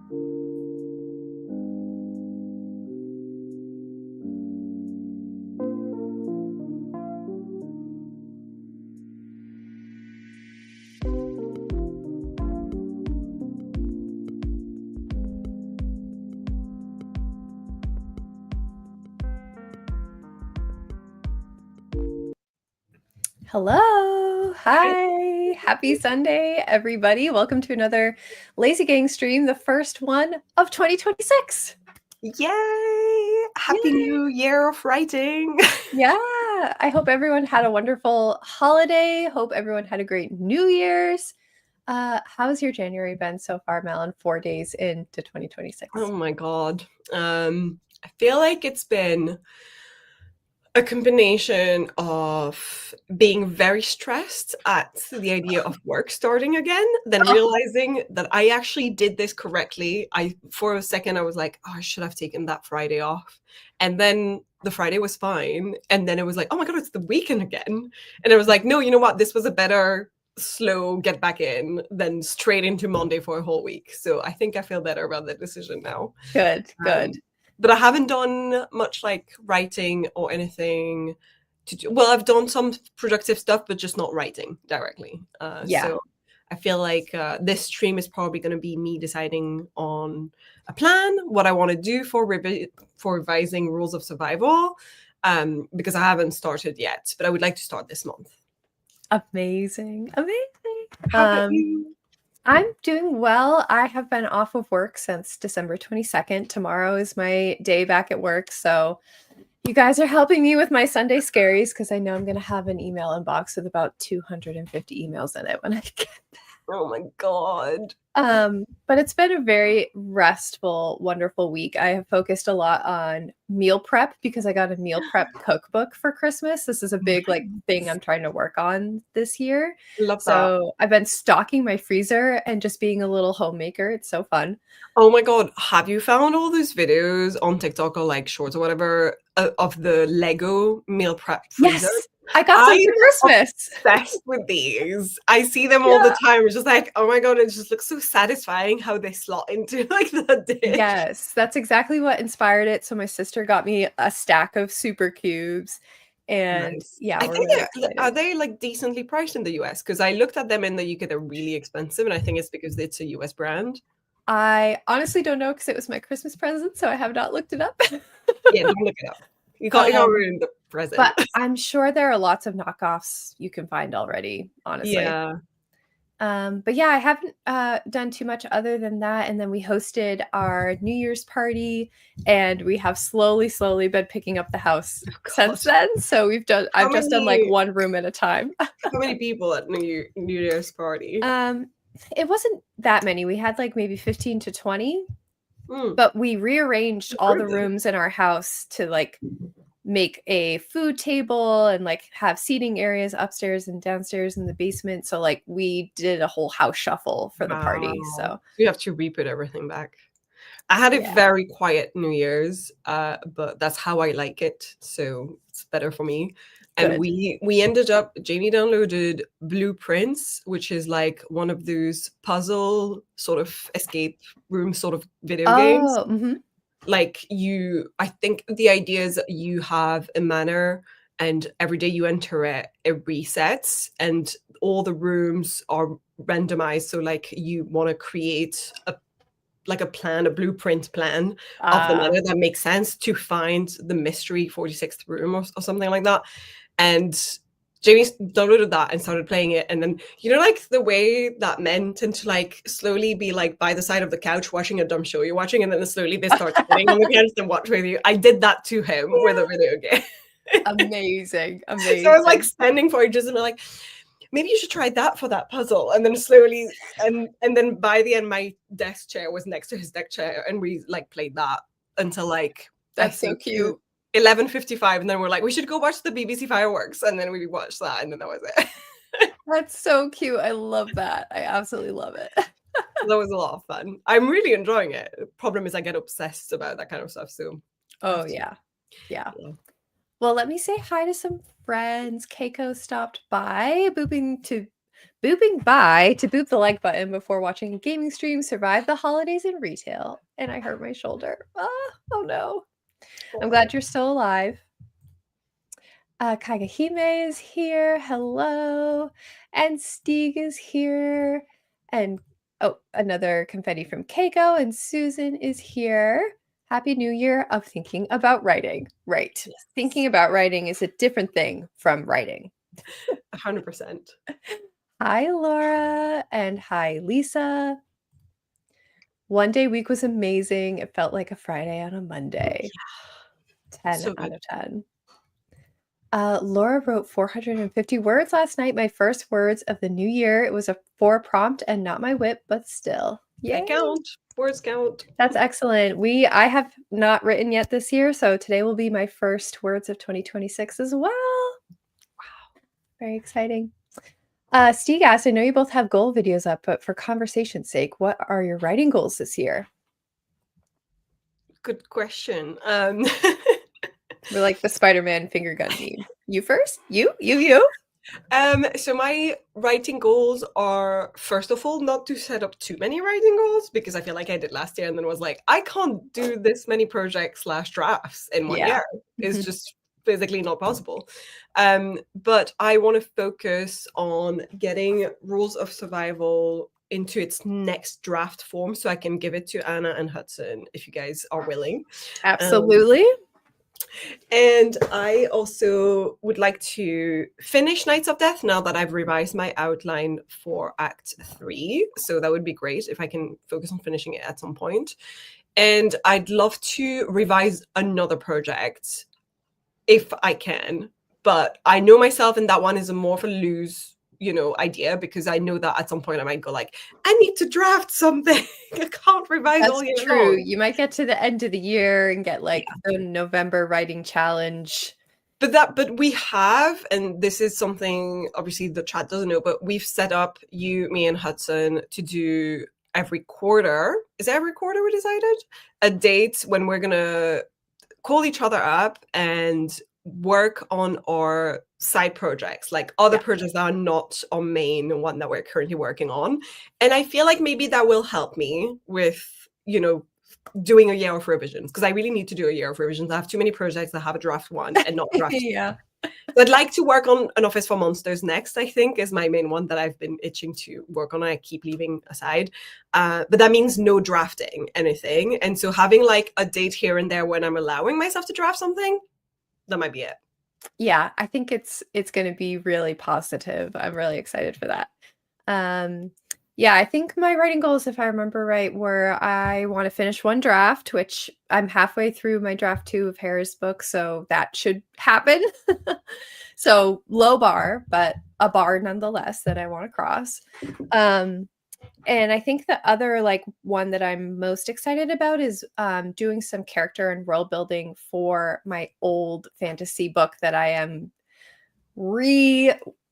Hello. Hi. Hi. Happy Sunday, everybody. Welcome to another Lazy Gang stream, the first one of 2026. Yay! Happy Yay. New Year of writing. Yeah. I hope everyone had a wonderful holiday. Hope everyone had a great New Year's. How's your January been so far, Malin? 4 days into 2026. Oh my God. I feel like it's been a combination of being very stressed at the idea of work starting again, then realizing that I actually did this correctly. For a second, I was like, oh, I should have taken that Friday off. And then the Friday was fine. And then it was like, oh my God, it's the weekend again. And I was like, no, you know what? This was a better slow get back in than straight into Monday for a whole week. So I think I feel better about that decision now. Good. But I haven't done much like writing or anything to do. Well, I've done some productive stuff, but just not writing directly. Yeah. So I feel like this stream is probably going to be me deciding on a plan, what I want to do for revising Rules of Survival, because I haven't started yet, but I would like to start this month. Amazing. How about you? I'm doing well. I have been off of work since December 22nd. Tomorrow is my day back at work. So you guys are helping me with my Sunday scaries because I know I'm going to have an email inbox with about 250 emails in it when I get back. Oh my God. But it's been a very restful, wonderful week. I have focused a lot on meal prep because I got a meal prep cookbook for Christmas. This is a big thing I'm trying to work on this year. Love that. So I've been stocking my freezer and just being a little homemaker. It's so fun. Oh my God. Have you found all those videos on TikTok or like shorts or whatever of the Lego meal prep freezer? Yes, I got some for Christmas. Obsessed with these. I see them all the time. It's just like, oh my God, it just looks so satisfying how they slot into like the dish. Yes, that's exactly what inspired it. So my sister got me a stack of super cubes. And nice. Yeah, I think are they like decently priced in the US? Because I looked at them in the UK, they're really expensive, and I think it's because it's a US brand. I honestly don't know because it was my Christmas present, so I have not looked it up. Yeah, don't look it up. You can't ruin the present. But I'm sure there are lots of knockoffs you can find already, honestly. Yeah. But yeah, I haven't done too much other than that. And then we hosted our New Year's party, and we have slowly been picking up the house since then. So I've just done like one room at a time. How many people at New Year's party? It wasn't that many. We had like maybe 15 to 20, but we rearranged all the rooms in our house to like make a food table and like have seating areas upstairs and downstairs in the basement. So like we did a whole house shuffle for the party. So you have to re-put everything back. I had a very quiet New Year's, but that's how I like it. So it's better for me. And we ended up, Jamie downloaded Blueprints, which is like one of those puzzle sort of escape room sort of video games. Mm-hmm. Like I think the idea is you have a manor, and every day you enter it resets, and all the rooms are randomized. So like you want to create a blueprint plan of the manor that makes sense to find the mystery 46th room or something like that. And Jamie downloaded that and started playing it. And then, you know, like the way that men tend to like slowly be like by the side of the couch watching a dumb show you're watching, and then slowly they start sitting on the couch and watch with you. I did that to him with a video game. Amazing. So I was like standing for ages and I'm like, maybe you should try that for that puzzle. And then slowly, and then by the end, my desk chair was next to his deck chair, and we like played that until like that's so cute. 11:55, and then we're like, we should go watch the BBC fireworks, and then we watched that, and then that was it. That's so cute. I love that. I absolutely love it. That was a lot of fun. I'm really enjoying it. The problem is I get obsessed about that kind of stuff. So yeah. Well, let me say hi to some friends. Keiko stopped by, booping to booping by to boop the like button before watching a gaming stream, survive the holidays in retail. And I hurt my shoulder. Oh no. I'm glad you're still alive. Kagahime is here. Hello. And Stieg is here. And another confetti from Keiko. And Susan is here. Happy New Year of thinking about writing. Right. Yes. Thinking about writing is a different thing from writing. 100%. Hi, Laura. And hi, Lisa. One day week was amazing. It felt like a Friday on a Monday. Yeah. 10 out of 10. Laura wrote 450 words last night. My first words of the new year. It was a 4 prompt and not my whip, but still. Yay. They count. Words count. That's excellent. I have not written yet this year, so today will be my first words of 2026 as well. Wow. Very exciting. Stieg asked, I know you both have goal videos up, but for conversation's sake, what are your writing goals this year? Good question. We're like the Spider-Man finger gun meme. You first? You? So my writing goals are, first of all, not to set up too many writing goals, because I feel like I did last year and then was like, I can't do this many projects / drafts in 1 year. It's just physically not possible. But I want to focus on getting Rules of Survival into its next draft form so I can give it to Anna and Hudson if you guys are willing. Absolutely. And I also would like to finish Knights of Death now that I've revised my outline for Act 3. So that would be great if I can focus on finishing it at some point. And I'd love to revise another project if I can. But I know myself, and that one is more of a loose idea, because I know that at some point I might go like, I need to draft something. I can't revise all year true. long. You might get to the end of the year and get like the November writing challenge. But we have, and this is something obviously the chat doesn't know, but we've set up, me and Hudson, to do every quarter. Is it every quarter we decided? A date when we're gonna call each other up and work on our side projects, like other projects that are not our main one that we're currently working on. And I feel like maybe that will help me with, doing a year of revisions, because I really need to do a year of revisions. I have too many projects that have a draft one and not draft two. Yeah. So I'd like to work on An Office for Monsters next, I think, is my main one that I've been itching to work on. I keep leaving aside. But that means no drafting anything. And so having like a date here and there when I'm allowing myself to draft something, that might be it. Yeah, I think it's going to be really positive. I'm really excited for that. Yeah, I think my writing goals, if I remember right, were I want to finish one draft, which I'm halfway through my draft 2 of Harris' book, so that should happen. So low bar, but a bar nonetheless that I want to cross. And I think the other one that I'm most excited about is doing some character and world building for my old fantasy book that I am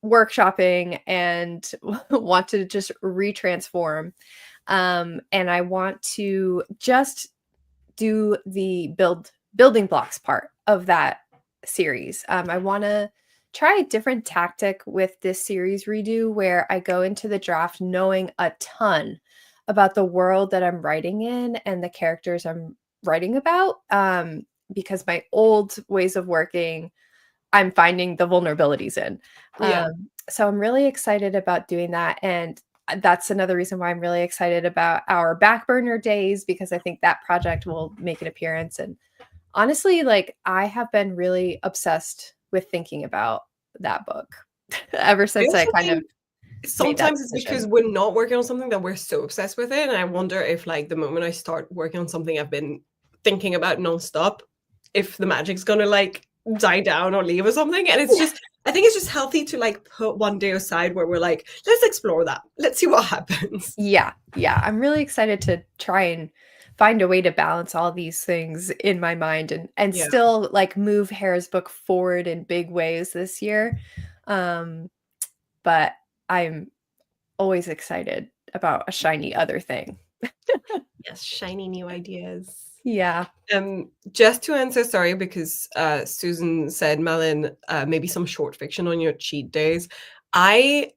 workshopping and want to just retransform. And I want to just do the building blocks part of that series. I want to try a different tactic with this series redo where I go into the draft knowing a ton about the world that I'm writing in and the characters I'm writing about. Because my old ways of working, I'm finding the vulnerabilities in. So I'm really excited about doing that. And that's another reason why I'm really excited about our back burner days, because I think that project will make an appearance. And honestly, I have been really obsessed with thinking about that book ever since I kind of sometimes it's because we're not working on something that we're so obsessed with it. And I wonder if the moment I start working on something I've been thinking about nonstop, if the magic's gonna die down or leave or something. And it's just, I think it's just healthy to put one day aside where we're like, let's explore that. Let's see what happens. Yeah. I'm really excited to try and find a way to balance all these things in my mind and still move Harris' book forward in big ways this year. But I'm always excited about a shiny other thing. Yes, shiny new ideas. Yeah. Just to answer, sorry, because Susan said, Malin, maybe some short fiction on your cheat days. I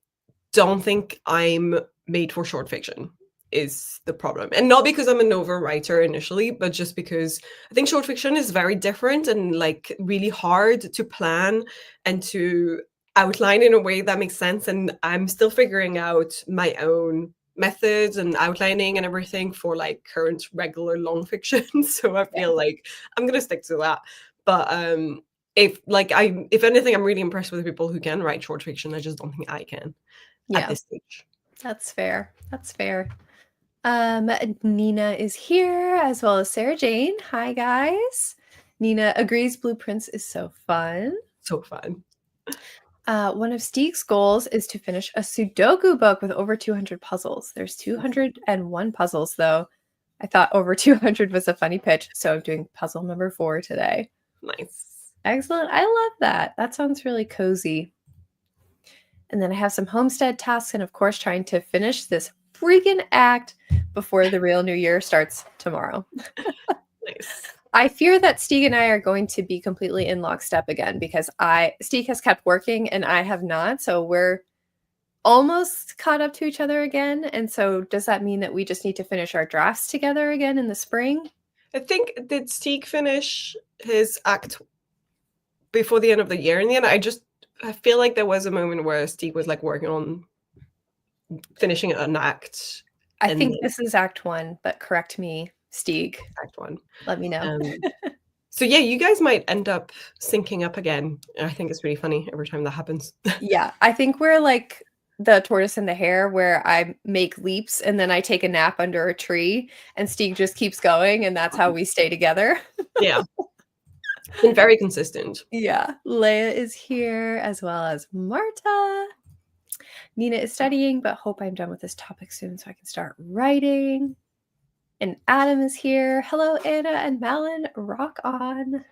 don't think I'm made for short fiction is the problem. And not because I'm a novel writer initially, but just because I think short fiction is very different and like really hard to plan and to outline in a way that makes sense. And I'm still figuring out my own methods and outlining and everything for like current regular long fiction. So I feel like I'm gonna stick to that. But if anything, I'm really impressed with the people who can write short fiction. I just don't think I can at this stage. That's fair. That's fair. Nina is here as well as Sarah Jane. Hi, guys. Nina agrees blueprints is so fun. So fun. One of Steek's goals is to finish a Sudoku book with over 200 puzzles. There's 201 puzzles, though. I thought over 200 was a funny pitch, so I'm doing puzzle number 4 today. Nice. Excellent. I love that. That sounds really cozy. And then I have some homestead tasks and, of course, trying to finish this freaking act before the real new year starts tomorrow. Nice. I fear that Stieg and I are going to be completely in lockstep again because Stieg has kept working and I have not. So we're almost caught up to each other again. And so does that mean that we just need to finish our drafts together again in the spring? I think, did Stieg finish his act before the end of the year in the end? I feel like there was a moment where Stieg was like working on finishing an act. I think this is Act 1, but correct me, Stieg. Act 1. Let me know. So yeah, you guys might end up syncing up again. I think it's really funny every time that happens. Yeah, I think we're like the tortoise and the hare where I make leaps and then I take a nap under a tree and Stieg just keeps going and that's how we stay together. Yeah. Been very consistent. Yeah. Leia is here as well as Marta. Nina is studying, but hope I'm done with this topic soon so I can start writing. And Adam is here. Hello, Anna and Malin. Rock on.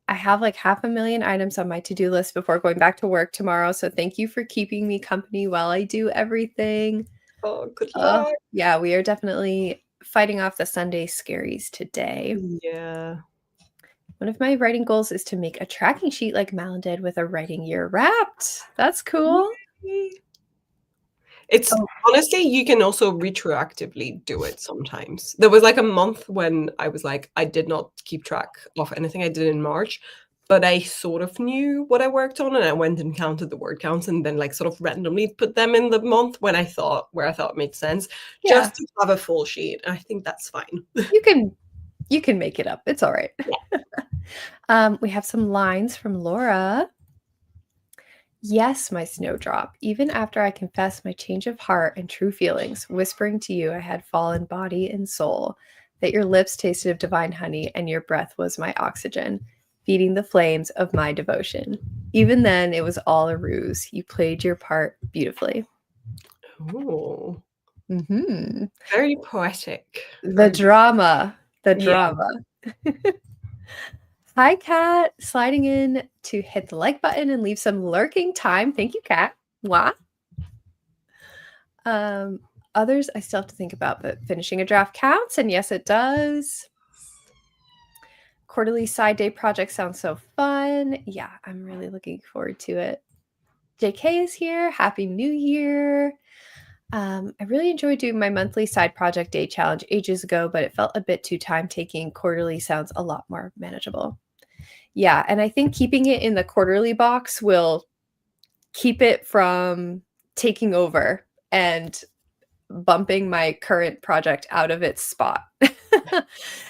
I have like 500,000 items on my to-do list before going back to work tomorrow. So thank you for keeping me company while I do everything. Oh, good luck. Yeah, we are definitely fighting off the Sunday scaries today. Yeah. One of my writing goals is to make a tracking sheet like Malin did with a writing year wrapped. That's cool. It's honestly, you can also retroactively do it sometimes. There was like a month when I was like, I did not keep track of anything I did in March, but I sort of knew what I worked on and I went and counted the word counts and then like sort of randomly put them in the month where I thought it made sense, just to have a full sheet. I think that's fine. You can make it up. It's all right. Yeah. We have some lines from Laura. Yes, my snowdrop, even after I confessed my change of heart and true feelings, whispering to you I had fallen body and soul, that your lips tasted of divine honey and your breath was my oxygen, feeding the flames of my devotion. Even then, it was all a ruse. You played your part beautifully. Oh. Mm-hmm. Very poetic. The drama. Hi, Kat. Sliding in to hit the like button and leave some lurking time. Thank you, Kat. What? Others I still have to think about, but finishing a draft counts, and yes, it does. Quarterly side day project sounds so fun. Yeah, I'm really looking forward to it. JK is here. Happy New Year. I really enjoyed doing my monthly side project day challenge ages ago, but it felt a bit too time-taking. Quarterly sounds a lot more manageable. Yeah, and I think keeping it in the quarterly box will keep it from taking over and bumping my current project out of its spot.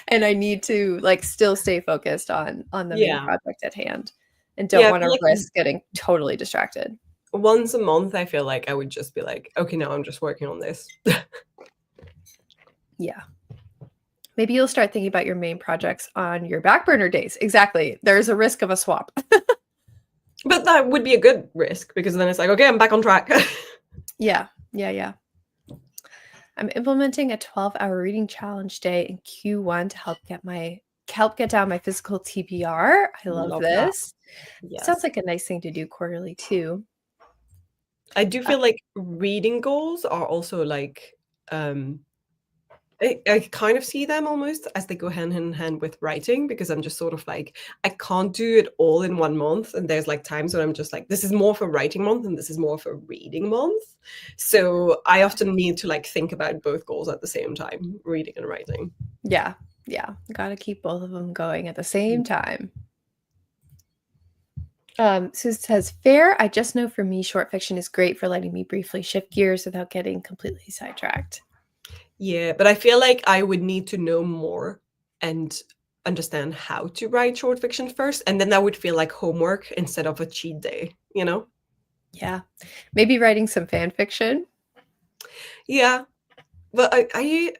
And I need to like still stay focused on the main project at hand and don't want to risk getting totally distracted. Once a month, I feel like I would just be like, okay, now I'm just working on this. Yeah. Maybe you'll start thinking about your main projects on your back burner days. Exactly. There's a risk of a swap. But that would be a good risk because then it's like, okay, I'm back on track. Yeah. I'm implementing a 12-hour reading challenge day in Q1 to help get down my physical TBR. I love this. Yes. Sounds like a nice thing to do quarterly too. I do feel like reading goals are also like I kind of see them almost as they go hand in hand with writing, because I'm just sort of like, I can't do it all in 1 month. And there's like times when I'm just like, this is more for writing month and this is more for reading month. So I often need to like think about both goals at the same time, reading and writing. Yeah. Got to keep both of them going at the same time. So it says, fair. I just know for me, short fiction is great for letting me briefly shift gears without getting completely sidetracked. Yeah, but I feel like I would need to know more and understand how to write short fiction first, and then that would feel like homework instead of a cheat day, you know? Yeah. Maybe writing some fan fiction. Yeah, but I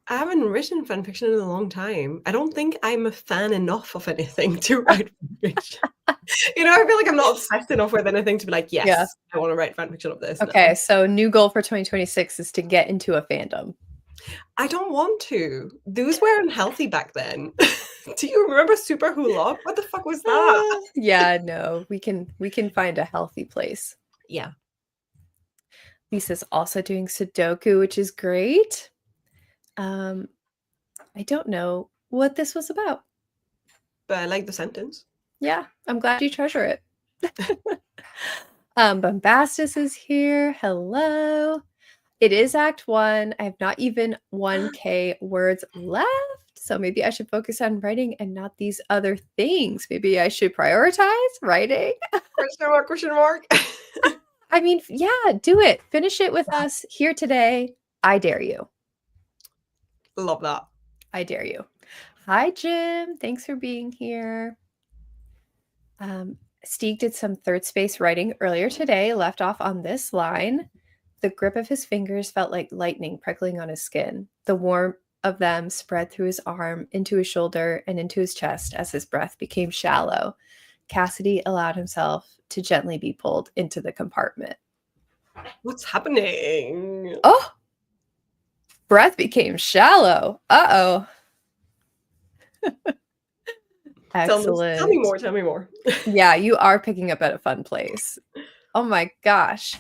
haven't written fan fiction in a long time. I don't think I'm a fan enough of anything to write fan fiction. You know, I feel like I'm not obsessed enough with anything to be like, Yeah. yes, I want to write fan fiction of this Okay, now. so new goal for 2026 is to get into a fandom. I don't want to. Those were unhealthy back then. Do you remember Super Hulock? What the fuck was that? Yeah, no, we can find a healthy place. Yeah. Lisa's also doing Sudoku, which is great. I don't know what this was about. But I like the sentence. Yeah, I'm glad you treasure it. Bombastus is here. Hello. It is Act 1. I have not even 1K words left. So maybe I should focus on writing and not these other things. Maybe I should prioritize writing. Question mark, question mark. I mean, yeah, do it. Finish it with us here today. I dare you. Love that. I dare you. Hi, Jim. Thanks for being here. Stieg did some third space writing earlier today, left off on this line. The grip of his fingers felt like lightning prickling on his skin. The warmth of them spread through his arm, into his shoulder, and into his chest as his breath became shallow. Cassidy allowed himself to gently be pulled into the compartment. What's happening? Oh! Breath became shallow. Uh-oh. Excellent. Tell me more. Yeah, you are picking up at a fun place. Oh my gosh.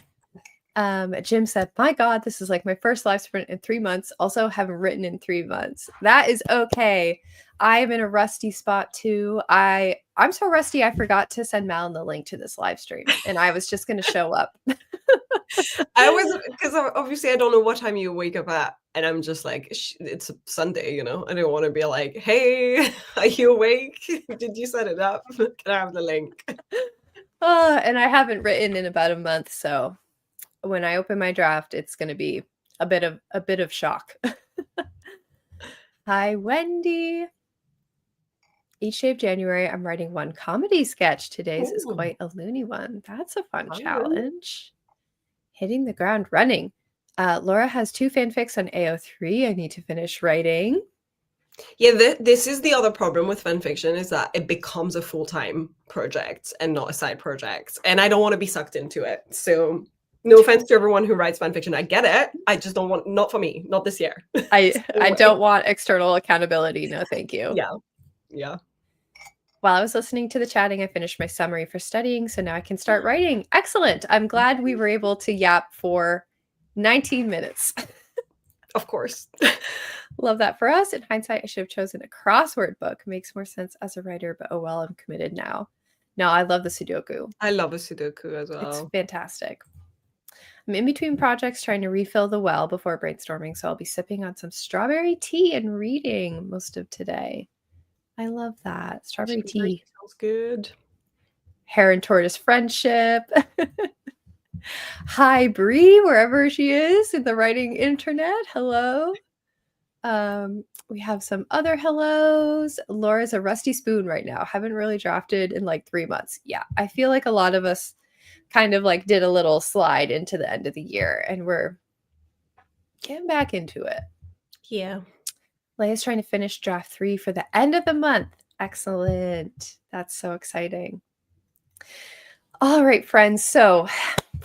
Jim said, my God, this is like my first live sprint in 3 months. Also haven't written in 3 months. That is okay. I am in a rusty spot too. I'm so rusty, I forgot to send Malin the link to this live stream, and I was just going to show up. Because obviously I don't know what time you wake up at, and I'm just like, it's a Sunday, you know? I don't want to be like, hey, are you awake? Did you set it up? Can I have the link? And I haven't written in about a month, so when I open my draft, it's going to be a bit of shock. Hi, Wendy. Each day of January, I'm writing one comedy sketch. Today's is quite a loony one. That's a fun challenge. Hitting the ground running. Laura has 2 fanfics on AO3 I need to finish writing. Yeah, this is the other problem with fanfiction, is that it becomes a full-time project and not a side project. And I don't want to be sucked into it. So no offense to everyone who writes fanfiction. I get it. I just don't want, not for me, not this year. I don't want external accountability. No, thank you. Yeah. While I was listening to the chatting, I finished my summary for studying, so now I can start writing. Excellent. I'm glad we were able to yap for 19 minutes. Of course. Love that for us. In hindsight, I should have chosen a crossword book. Makes more sense as a writer, but oh well, I'm committed now. No, I love the Sudoku. I love a Sudoku as well. It's fantastic. I'm in between projects trying to refill the well before brainstorming, so I'll be sipping on some strawberry tea and reading most of today. I love that. Strawberry tea. Sounds good. Hare and tortoise friendship. Hi, Bree, wherever she is in the writing internet. Hello. We have some other hellos. Laura's a rusty spoon right now. Haven't really drafted in like 3 months. Yeah, I feel like a lot of us kind of like did a little slide into the end of the year, and we're getting back into it. Yeah. Leia's trying to finish draft 3 for the end of the month. Excellent. That's so exciting. All right, friends. So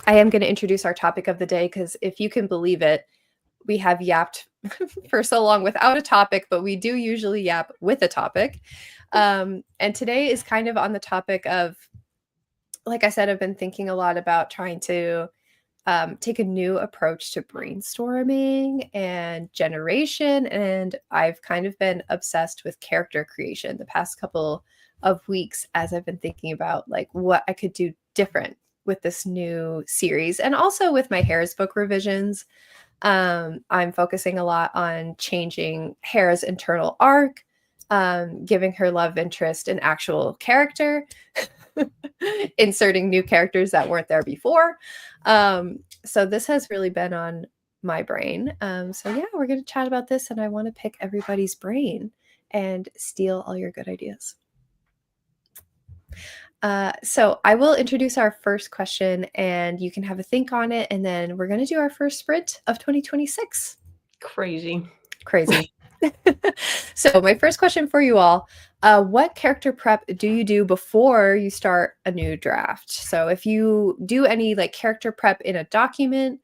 I am going to introduce our topic of the day, because if you can believe it, we have yapped for so long without a topic, but we do usually yap with a topic. And today is kind of on the topic of, like I said, I've been thinking a lot about trying to take a new approach to brainstorming and generation. And I've kind of been obsessed with character creation the past couple of weeks as I've been thinking about like what I could do different with this new series and also with my Harris book revisions. I'm focusing a lot on changing Hera's internal arc, giving her love interest an actual character, inserting new characters that weren't there before. So this has really been on my brain. So yeah, we're going to chat about this, and I want to pick everybody's brain and steal all your good ideas. So I will introduce our first question, and you can have a think on it, and then we're going to do our first sprint of 2026. Crazy. So my first question for you all, what character prep do you do before you start a new draft? So if you do any like character prep in a document,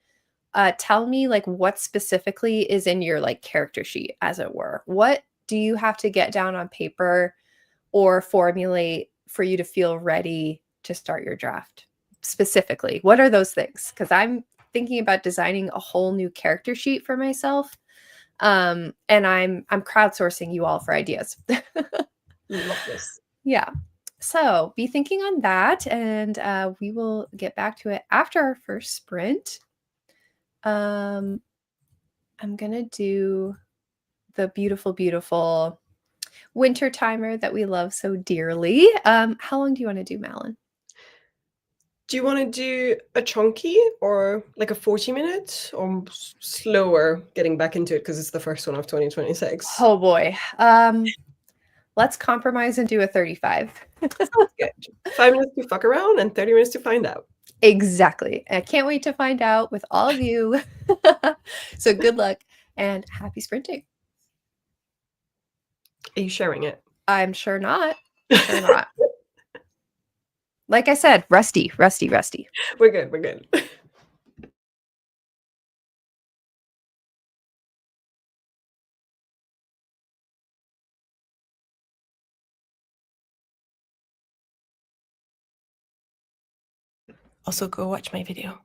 tell me like what specifically is in your like character sheet, as it were. What do you have to get down on paper or formulate for you to feel ready to start your draft? Specifically, what are those things? Because I'm thinking about designing a whole new character sheet for myself. And I'm crowdsourcing you all for ideas. Love this. Yeah. So be thinking on that, and we will get back to it after our first sprint. I'm gonna do the beautiful, beautiful winter timer that we love so dearly. How long do you want to do, Malin? Do you want to do a chunky or like a 40 minute or slower getting back into it because it's the first one of 2026? Oh boy. Let's compromise and do a 35. Sounds good. 5 minutes to fuck around and 30 minutes to find out. Exactly. I can't wait to find out with all of you. So good luck and happy sprinting. Are you sharing it? I'm sure not. Sure not. Like I said, rusty. We're good. Also, go watch my video.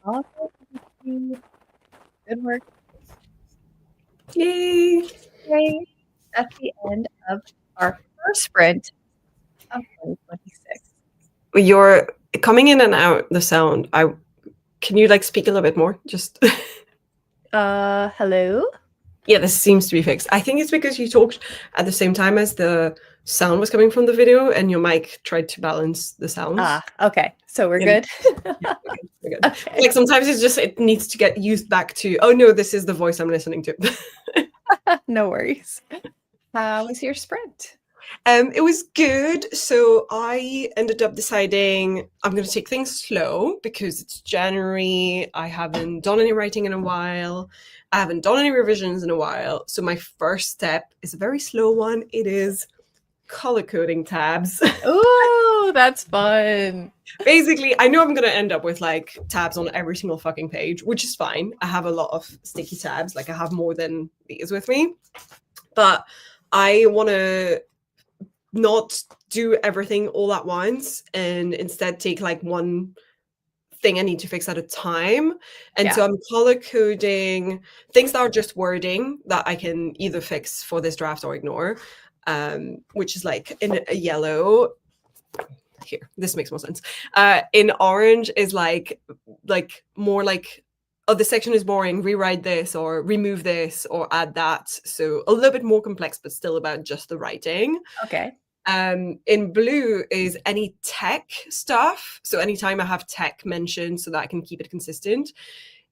All good. Good work. Yay! Okay. That's the end of our first sprint of 2026. You're coming in and out the sound. Can you like speak a little bit more? Just Hello? yeah, this seems to be fixed. I think it's because you talked at the same time as the sound was coming from the video and your mic tried to balance the sounds. Okay. So we're Yeah, good? yeah, we're good. Okay. Like sometimes it needs to get used back to, oh no, this is the voice I'm listening to. No worries. How was your sprint? It was good. So I ended up deciding I'm going to take things slow because it's January. I haven't done any writing in a while. I haven't done any revisions in a while. So my first step is a very slow one. It is color coding tabs. Ooh, that's fun. Basically, I know I'm going to end up with like tabs on every single fucking page, which is fine. I have a lot of sticky tabs. Like I have more than these with me. But I want to not do everything all at once and instead take like one thing I need to fix at a time. And so I'm color coding things that are just wording that I can either fix for this draft or ignore, which is like in a yellow. Here, this makes more sense. In orange is like more like, oh, this section is boring, rewrite this or remove this or add that. So a little bit more complex, but still about just the writing. Okay. In blue is any tech stuff. So anytime I have tech mentioned so that I can keep it consistent.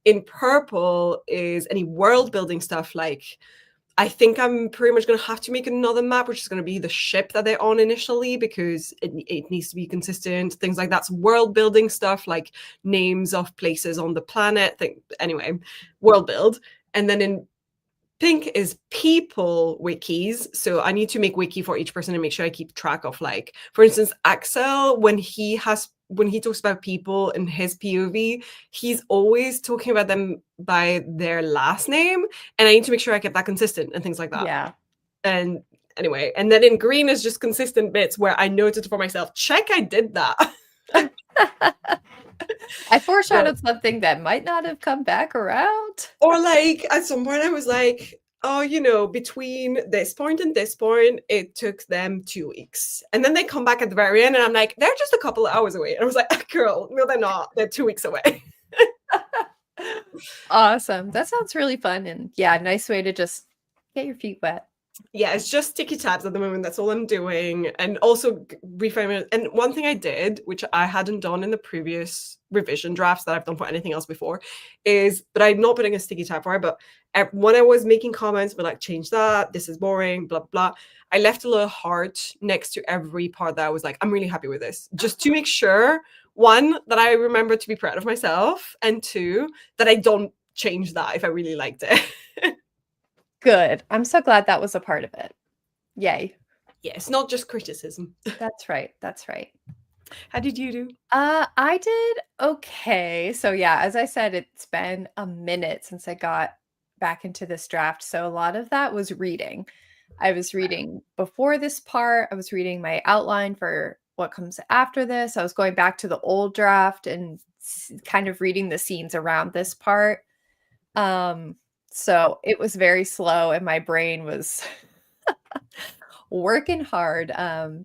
In purple is any world building stuff. Like I think I'm pretty much going to have to make another map, which is going to be the ship that they're on initially because it needs to be consistent. Things like that's world building stuff, like names of places on the planet. Anyway, world build. And then in pink is people wikis. So I need to make wiki for each person and make sure I keep track of, like, for instance, Axel, when he talks about people in his POV, he's always talking about them by their last name. And I need to make sure I get that consistent and things like that. Yeah. And anyway, and then in green is just consistent bits where I noted for myself, check, I did that. I foreshadowed something that might not have come back around. Or like at some point I was like, oh, between this point and this point, it took them 2 weeks. And then they come back at the very end and I'm like, they're just a couple of hours away. And I was like, girl, no, they're not. They're 2 weeks away. Awesome. That sounds really fun. And yeah, nice way to just get your feet wet. Yeah, it's just sticky tabs at the moment. That's all I'm doing. And also reframing it. And one thing I did, which I hadn't done in the previous revision drafts that I've done for anything else before, but I'm not putting a sticky tab for it, but when I was making comments, but like, change that, this is boring, blah, blah, I left a little heart next to every part that I was like, I'm really happy with this. Just to make sure, one, that I remember to be proud of myself, and two, that I don't change that if I really liked it. Good. I'm so glad that was a part of it. Yay. Yeah, it's not just criticism. That's right. That's right. How did you do? I did okay. So yeah, as I said, it's been a minute since I got back into this draft. So a lot of that was reading. I was reading before this part. I was reading my outline for what comes after this. I was going back to the old draft and kind of reading the scenes around this part. So it was very slow and my brain was working hard.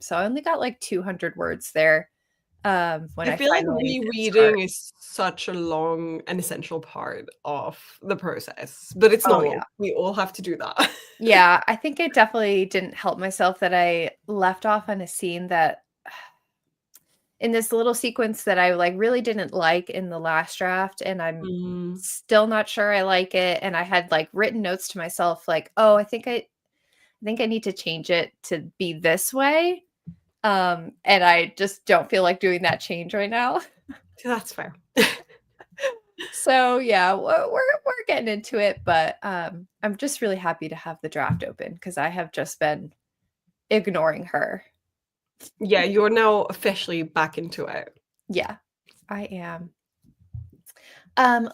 So I only got like 200 words there. When I I feel like finally did start. rereading is such a long and essential part of the process, but it's Oh, normal. yeah. We all have to do that. Yeah, I think it definitely didn't help myself that I left off on a scene that in this little sequence that I, like, really didn't like in the last draft, and I'm Mm. still not sure I like it, and I had, like, written notes to myself like, "Oh, I think I need to change it to be this way." And I just don't feel like doing that change right now. That's fair. So, yeah, we're getting into it, but, I'm just really happy to have the draft open because I have just been ignoring her. Yeah, you're now officially back into it. Yeah, I am.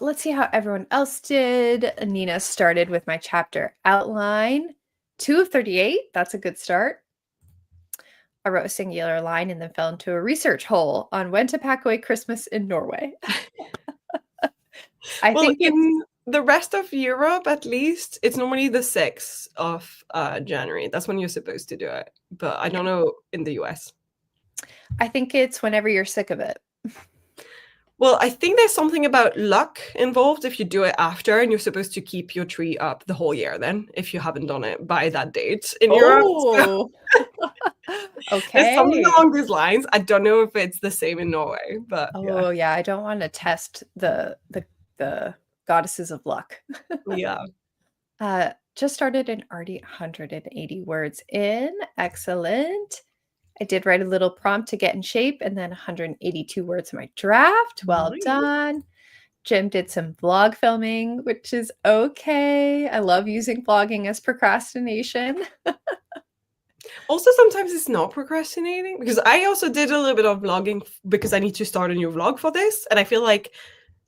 Let's see how everyone else did. Nina started with my chapter outline. 2 of 38, that's a good start. I wrote a singular line and then fell into a research hole on when to pack away Christmas in Norway. I Well, think it's in the rest of Europe, at least, it's normally the 6th of January. That's when you're supposed to do it. But I don't know in the US. I think it's whenever you're sick of it. Well, I think there's something about luck involved if you do it after, and you're supposed to keep your tree up the whole year then, if you haven't done it by that date in Europe. So Oh, there's something okay. along those lines. I don't know if it's the same in Norway, but yeah. Oh, yeah, I don't wanna test the goddesses of luck. Yeah. Just started and already 180 words in. Excellent. I did write a little prompt to get in shape and then 182 words in my draft. Well Nice. done. Jim did some vlog filming, which is okay. I love using vlogging as procrastination. Also, sometimes it's not procrastinating because I also did a little bit of vlogging because I need to start a new vlog for this. And I feel like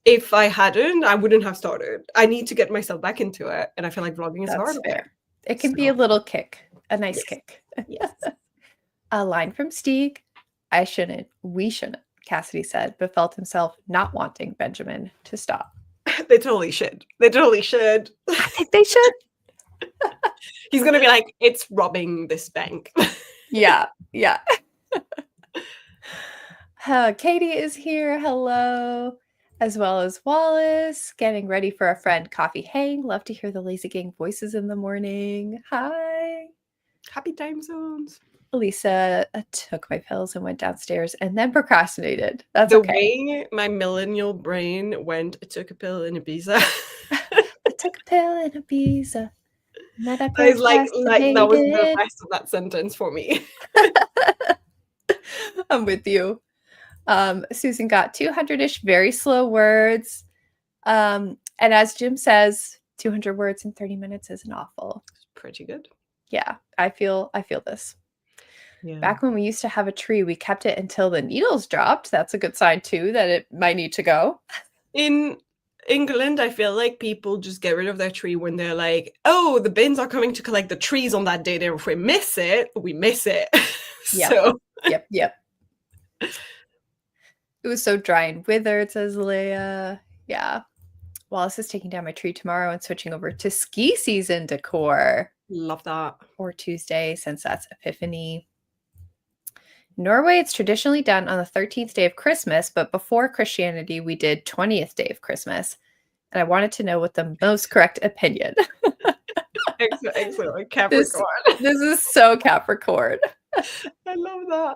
if I hadn't, I wouldn't have started. I need to get myself back into it. And I feel like vlogging is part That's of it. fair. It can be So, a little kick, a nice yes. kick. Yes. A line from Stieg. I shouldn't, we shouldn't, Cassidy said, but felt himself not wanting Benjamin to stop. They totally should. They totally should. I think they should. He's going to be like, it's robbing this bank. Yeah, yeah. Katie is here. Hello. As well as Wallace, getting ready for a friend coffee hang. Love to hear the Lazy Gang voices in the morning. Hi. Happy time zones. Elisa took my pills and went downstairs and then procrastinated. That's The okay. way my millennial brain went, I took a pill in Ibiza. I took a pill in Ibiza. And then I That is like that was the procrastinated. rest of that sentence for me. I'm with you. Susan got 200-ish very slow words. And as Jim says, 200 words in 30 minutes isn't awful. Pretty good. Yeah, I feel this. Yeah. Back when we used to have a tree, we kept it until the needles dropped. That's a good sign too that it might need to go. In England, I feel like people just get rid of their tree when they're like, oh, the bins are coming to collect the trees on that date. And if we miss it, we miss it. Yep. So Yep. It was so dry and withered, says Leia. Yeah. Wallace is taking down my tree tomorrow and switching over to ski season decor. love that. Or Tuesday, since that's Epiphany. In Norway, it's traditionally done on the 13th day of Christmas, but before Christianity, we did 20th day of Christmas. And I wanted to know what the most correct opinion. Excellent. Capricorn. This is so Capricorn. I love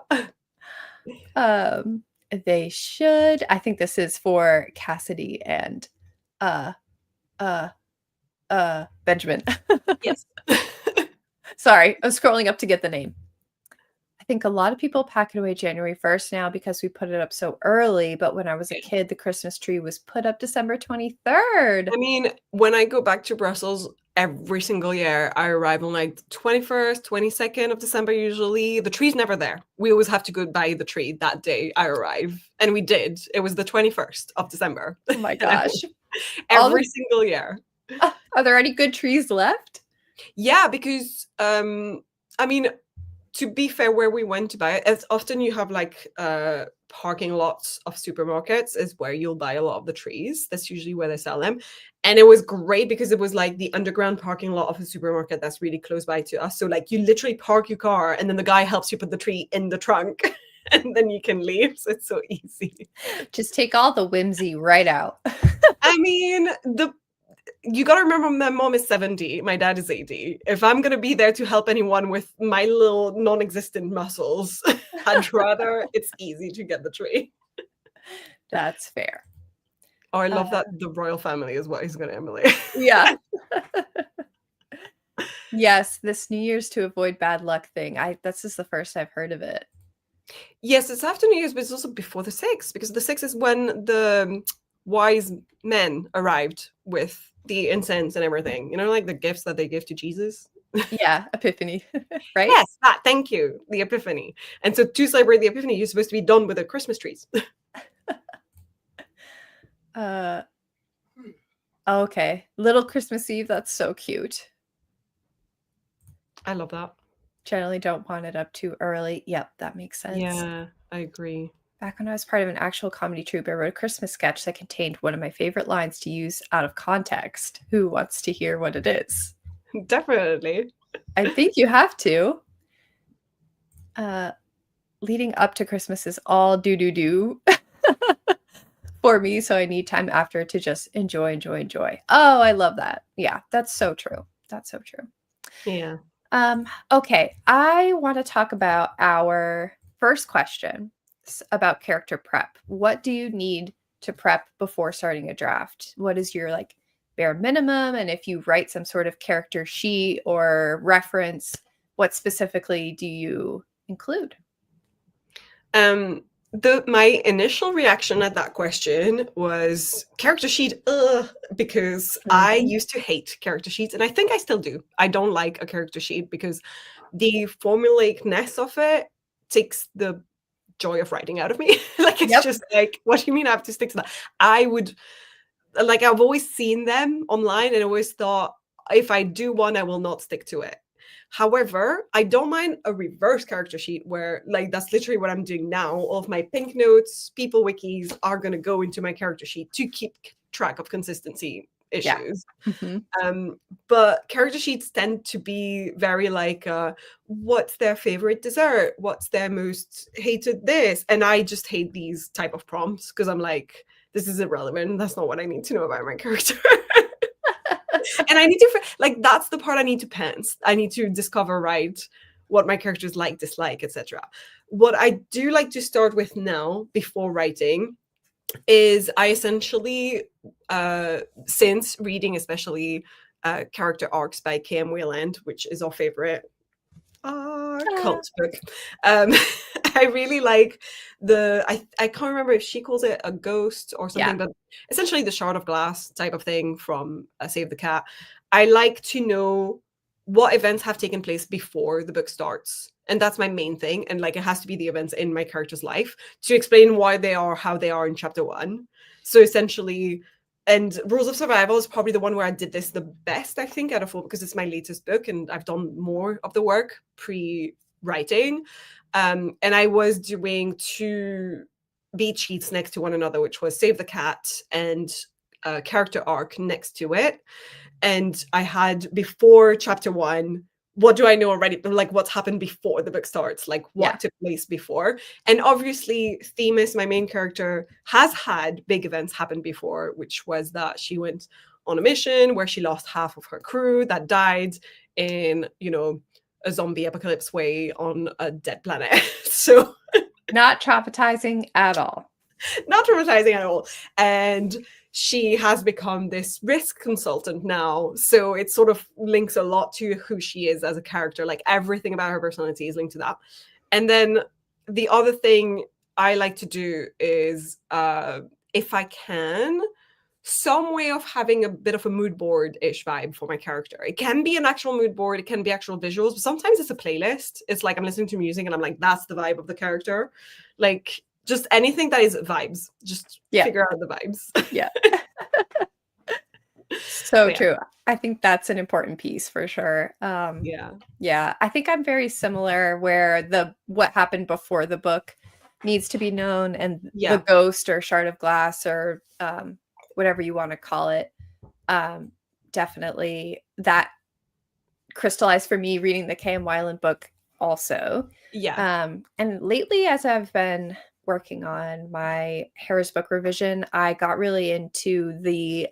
that. They should. I think this is for Cassidy and Benjamin. Yes. Sorry, I was scrolling up to get the name. I think a lot of people pack it away January 1st now because we put it up so early. But when I was a kid, the Christmas tree was put up December 23rd. I mean, when I go back to Brussels every single year, I arrive on like 21st, 22nd of December usually. The tree's never there. We always have to go buy the tree that day I arrive. And we did. It was the 21st of December. Oh my gosh. Every single year. Are there any good trees left? Yeah, because I mean, to be fair, where we went to buy it, as often you have like parking lots of supermarkets is where you'll buy a lot of the trees. That's usually where they sell them. And it was great because it was like the underground parking lot of a supermarket that's really close by to us. So like you literally park your car and then the guy helps you put the tree in the trunk and then you can leave. So it's so easy. Just take all the whimsy right out. I mean, you got to remember my mom is 70, my dad is 80. If I'm going to be there to help anyone with my little non-existent muscles, I'd rather it's easy to get the tree. That's fair. Oh, I love that the royal family is what he's going to emulate. Yeah. Yes, this New Year's to avoid bad luck thing. That's just the first I've heard of it. Yes, it's after New Year's, but it's also before the 6th, because the 6th is when the wise men arrived with the incense and everything. You know, like the gifts that they give to Jesus. Yeah, Epiphany, right? Yes, thank you, the Epiphany. And so to celebrate the Epiphany, you're supposed to be done with the Christmas trees. Okay. Little Christmas Eve, that's so cute. I love that. Generally don't want it up too early. Yep, that makes sense. Yeah, I agree. back when I was part of an actual comedy troupe, I wrote a Christmas sketch that contained one of my favorite lines to use out of context. Who wants to hear what it is? Definitely. I think you have to. Leading up to Christmas is all do for me, so I need time after to just enjoy. Oh, I love that. Yeah, that's so true. That's so true. Yeah. Okay, I want to talk about our first question about character prep. What do you need to prep before starting a draft? What is your like bare minimum? And if you write some sort of character sheet or reference, what specifically do you include? My initial reaction at that question was character sheet, because I used to hate character sheets, and I think I still do. I don't like a character sheet because the formulaicness of it takes the joy of writing out of me. Like, it's Yep. just like, what do you mean I have to stick to that? I would, like, I've always seen them online and always thought, if I do one, I will not stick to it. However, I don't mind a reverse character sheet where, like, that's literally what I'm doing now. All of my pink notes, people wikis are going to go into my character sheet to keep track of consistency issues. Yeah. But character sheets tend to be very like, what's their favorite dessert? What's their most hated this? And I just hate these type of prompts because I'm like, this is irrelevant. That's not what I need to know about my character. And I need to, like, that's the part I need to pants. I need to discover, right, what my characters like, dislike, etc. What I do like to start with now before writing is I essentially, since reading especially character arcs by K.M. Wayland, which is our favorite cult book. I really like I can't remember if she calls it a ghost or something, but essentially the shard of glass type of thing from Save the Cat. I like to know what events have taken place before the book starts. And that's my main thing. And like, it has to be the events in my character's life to explain why they are how they are in chapter 1. So essentially, and Rules of Survival is probably the one where I did this the best, I think, out of all, because it's my latest book and I've done more of the work pre-writing. And I was doing 2 beat sheets next to one another, which was Save the Cat and a character arc next to it. And I had, before chapter 1, what do I know already? Like, what's happened before the book starts? Like, what took place before? And obviously, Themis, my main character, has had big events happen before, which was that she went on a mission where she lost half of her crew that died in, a zombie apocalypse way on a dead planet. So not traumatizing at all. Not traumatizing at all. And she has become this risk consultant now. So it sort of links a lot to who she is as a character. Like, everything about her personality is linked to that. And then the other thing I like to do is, if I can, some way of having a bit of a mood board-ish vibe for my character. It can be an actual mood board, it can be actual visuals, but sometimes it's a playlist. It's like I'm listening to music and I'm like, that's the vibe of the character. Like, just anything that is vibes. Just figure out the vibes. Yeah. So true. I think that's an important piece for sure. Yeah. I think I'm very similar where what happened before the book needs to be known, and the ghost or shard of glass or whatever you want to call it. Definitely that crystallized for me reading the K.M. Wayland book also. And lately, as I've been working on my Harris book revision, I got really into the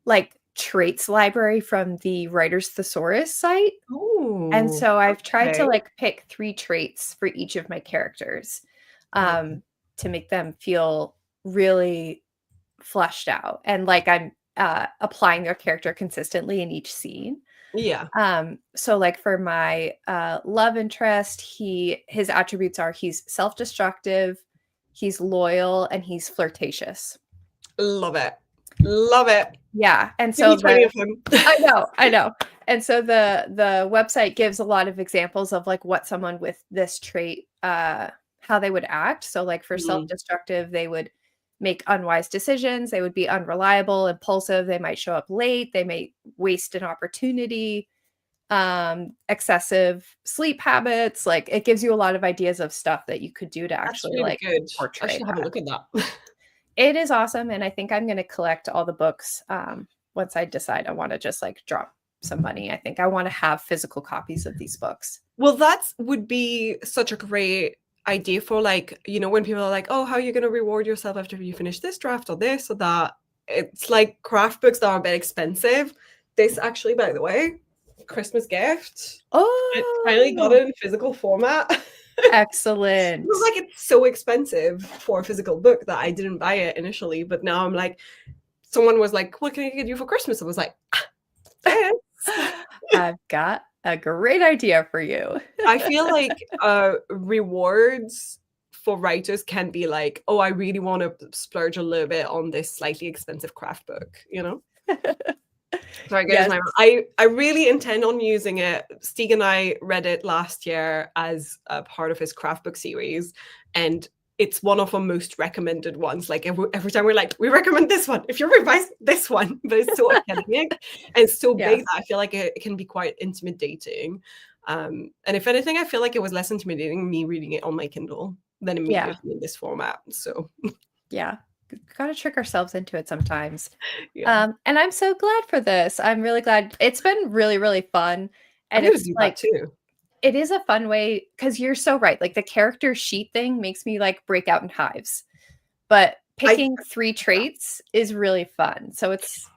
like traits library from the Writer's Thesaurus site. Ooh, and so I've tried to like pick 3 traits for each of my characters to make them feel really fleshed out and like I'm applying their character consistently in each scene. So like for my love interest, his attributes are he's self-destructive, he's loyal, and he's flirtatious. Love it. Yeah. And so I know. And so the website gives a lot of examples of like what someone with this trait how they would act. So like for self-destructive, they would make unwise decisions, they would be unreliable, impulsive, they might show up late, they may waste an opportunity. excessive sleep habits. Like it gives you a lot of ideas of stuff that you could do to That's actually really like good. I portray should have a that. look at that. It is awesome, and I think I'm gonna collect all the books, once I decide I wanna just, like, drop some money. I think I wanna have physical copies of these books. Well, that would be such a great idea for like, when people are like, oh, how are you going to reward yourself after you finish this draft or this or that? It's like craft books that are a bit expensive. This actually, by the way, Christmas gift. I finally got Oh, it in physical format. It excellent. was like it's so expensive for a physical book that I didn't buy it initially, but now I'm like, someone was like, what can I get you for Christmas? I was like, thanks. I've got a great idea for you. I feel like rewards for writers can be like, oh, I really want to splurge a little bit on this slightly expensive craft book. Sorry, guys, Yes. I really intend on using it. Stig and I read it last year as a part of his craft book series, and it's one of our most recommended ones. Like every time we're like, we recommend this one if you revise this one, but it's so academic and it's so Yeah. big that I feel like it can be quite intimidating. And if anything, I feel like it was less intimidating me reading it on my Kindle than me Yeah. using it in this format. So Yeah. Gotta trick ourselves into it sometimes. yeah, And I'm so glad for this. I'm really glad. It's been really, really fun, I'm and gonna it's, do that like, too. it is a fun way because you're so right. Like the character sheet thing makes me like break out in hives, but I picking 3 traits is really fun. So it's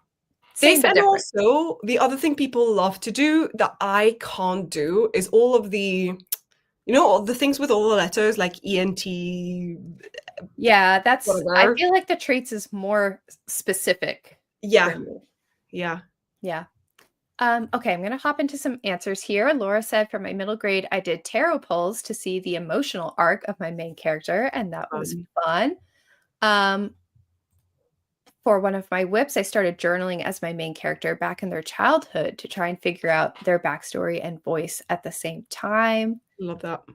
This, same but and different. also the other thing people love to do that I can't do is all of all the things with all the letters like ENT, Yeah, I whatever. feel like the traits is more specific for Yeah, me. yeah. Yeah. Okay, I'm gonna hop into some answers here. Laura said for my middle grade, I did tarot pulls to see the emotional arc of my main character, and that was fun. Um, For one of my whips, I started journaling as my main character back in their childhood to try and figure out their backstory and voice at the same time. Love that. I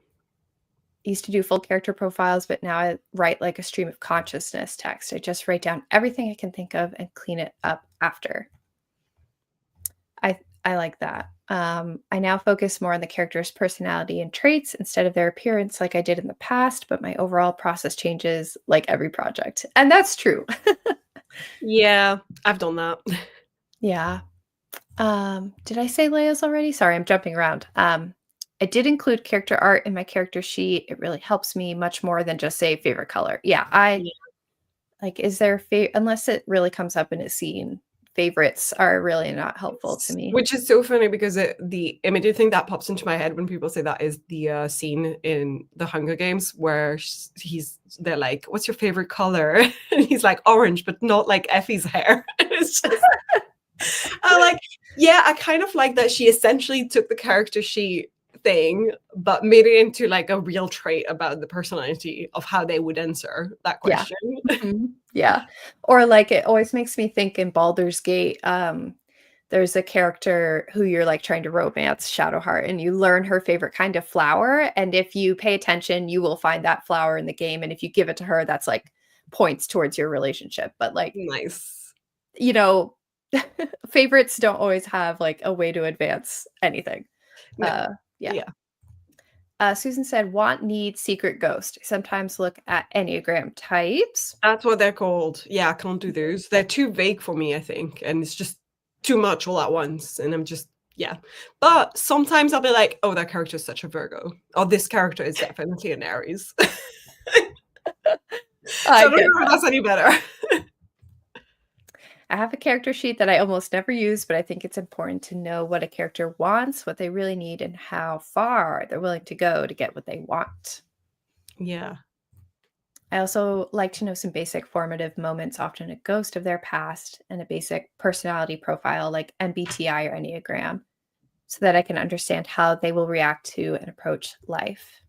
used to do full character profiles, but now I write like a stream of consciousness text. I just write down everything I can think of and clean it up after. I like that. I now focus more on the character's personality and traits instead of their appearance like I did in the past, but my overall process changes like every project. And that's true. Yeah, I've done that. Yeah. Did I say layers already? Sorry, I'm jumping around. I did include character art in my character sheet. It really helps me much more than just say favorite color. Yeah, I Yeah. like is there unless it really comes up in a scene, favorites are really not helpful to me. Which is so funny because the immediate thing that pops into my head when people say that is the scene in the Hunger Games where they're like, "What's your favorite color?" And he's like, "Orange," but not like Effie's hair. It's just I like, yeah, I kind of like that she essentially took the character sheet thing, but made it into like a real trait about the personality of how they would answer that Yeah. question. Mhm. Yeah. Or like it always makes me think in Baldur's Gate, there's a character who you're like trying to romance, Shadowheart, and you learn her favorite kind of flower. And if you pay attention, you will find that flower in the game. And if you give it to her, that's like points towards your relationship. But like, Nice. you know, favorites don't always have like a way to advance anything. No. Yeah. Yeah. Susan said, want, need, secret, ghost. Sometimes look at Enneagram types. That's what they're called. Yeah, I can't do those. They're too vague for me, I think. And it's just too much all at once. And I'm just, yeah. But sometimes I'll be like, oh, that character is such a Virgo. Or this character is definitely an Aries. So I I don't get know if that. that's any better. I have a character sheet that I almost never use, but I think it's important to know what a character wants, what they really need, and how far they're willing to go to get what they want. Yeah. I also like to know some basic formative moments, often a ghost of their past, and a basic personality profile like MBTI or Enneagram, so that I can understand how they will react to and approach life.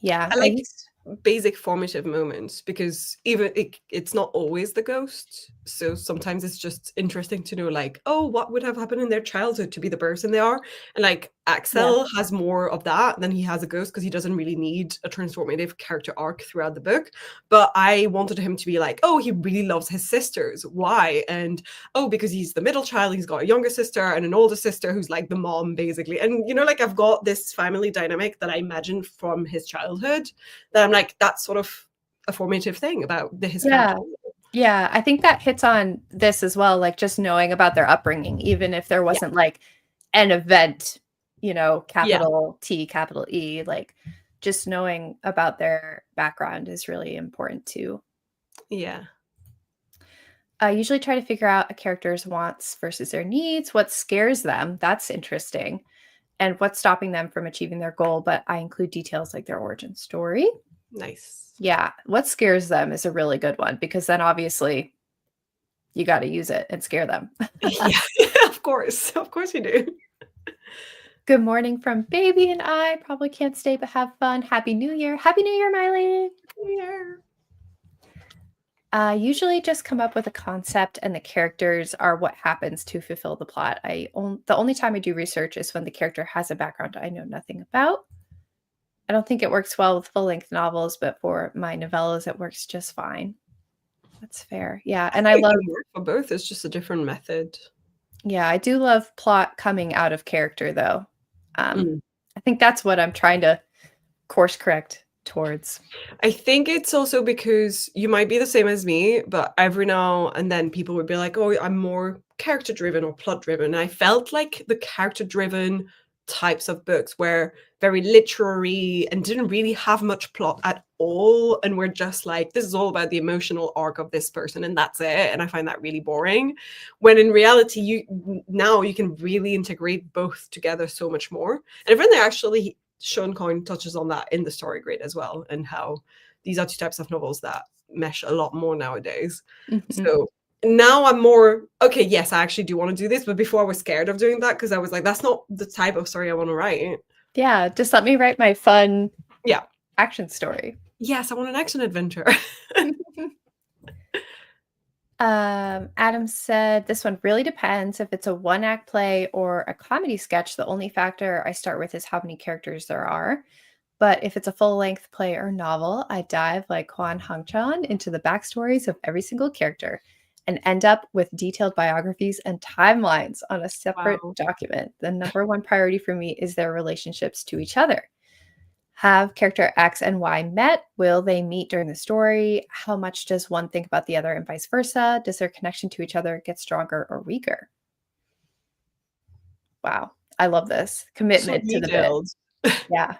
Yeah, I I like used basic formative moments because even it's not always the ghost. So sometimes it's just interesting to know, like, oh, what would have happened in their childhood to be the person they are. And like Axel has more of that than he has a Ghost because he doesn't really need a transformative character arc throughout the book. But I wanted him to be like, oh, he really loves his sisters. Why? And oh, because he's the middle child, he's got a younger sister and an older sister who's like the mom, basically. And like I've got this family dynamic that I imagined from his childhood that I'm like, that's sort of a formative thing about his character. Yeah, I think that hits on this as well, like just knowing about their upbringing, even if there wasn't like an event, capital T, capital E, like just knowing about their background is really important too. Yeah. I usually try to figure out a character's wants versus their needs, what scares them, that's interesting, and what's stopping them from achieving their goal, but I include details like their origin story. Nice. Yeah, what scares them is a really good one because then obviously you got to use it and scare them. Yeah, of course you do. Good morning from baby and I. Probably can't stay but have fun. Happy New Year. Happy New Year, Miley. Usually just come up with a concept and the characters are what happens to fulfill the plot. The only time I do research is when the character has a background I know nothing about. I don't think it works well with full-length novels, but for my novellas, it works just fine. That's fair. Yeah, and I love for both. It's just a different method. Yeah, I do love plot coming out of character, though. I think that's what I'm trying to course correct towards. I think it's also because you might be the same as me, but every now and then people would be like, oh, I'm more character driven or plot driven. And I felt like the character driven types of books were very literary and didn't really have much plot at all. And we're just like, this is all about the emotional arc of this person and that's it. And I find that really boring. When in reality, you can really integrate both together so much more. And I find that actually Sean Coyne touches on that in the story grid as well, and how these are two types of novels that mesh a lot more nowadays. Mm-hmm. So now I'm more, okay, yes, I actually do want to do this, but before I was scared of doing that because I was like, that's not the type of story I want to write. Yeah, just let me write my fun action story. Yes, I want an action adventure. Adam said, this one really depends. If it's a one-act play or a comedy sketch, the only factor I start with is how many characters there are. But if it's a full-length play or novel, I dive like Kwan Hang-chan into the backstories of every single character and end up with detailed biographies and timelines on a separate document. The number one priority for me is their relationships to each other. Have character X and Y met? Will they meet during the story? How much does one think about the other and vice versa? Does their connection to each other get stronger or weaker? Wow. I love this. Commitment to the bit. Yeah.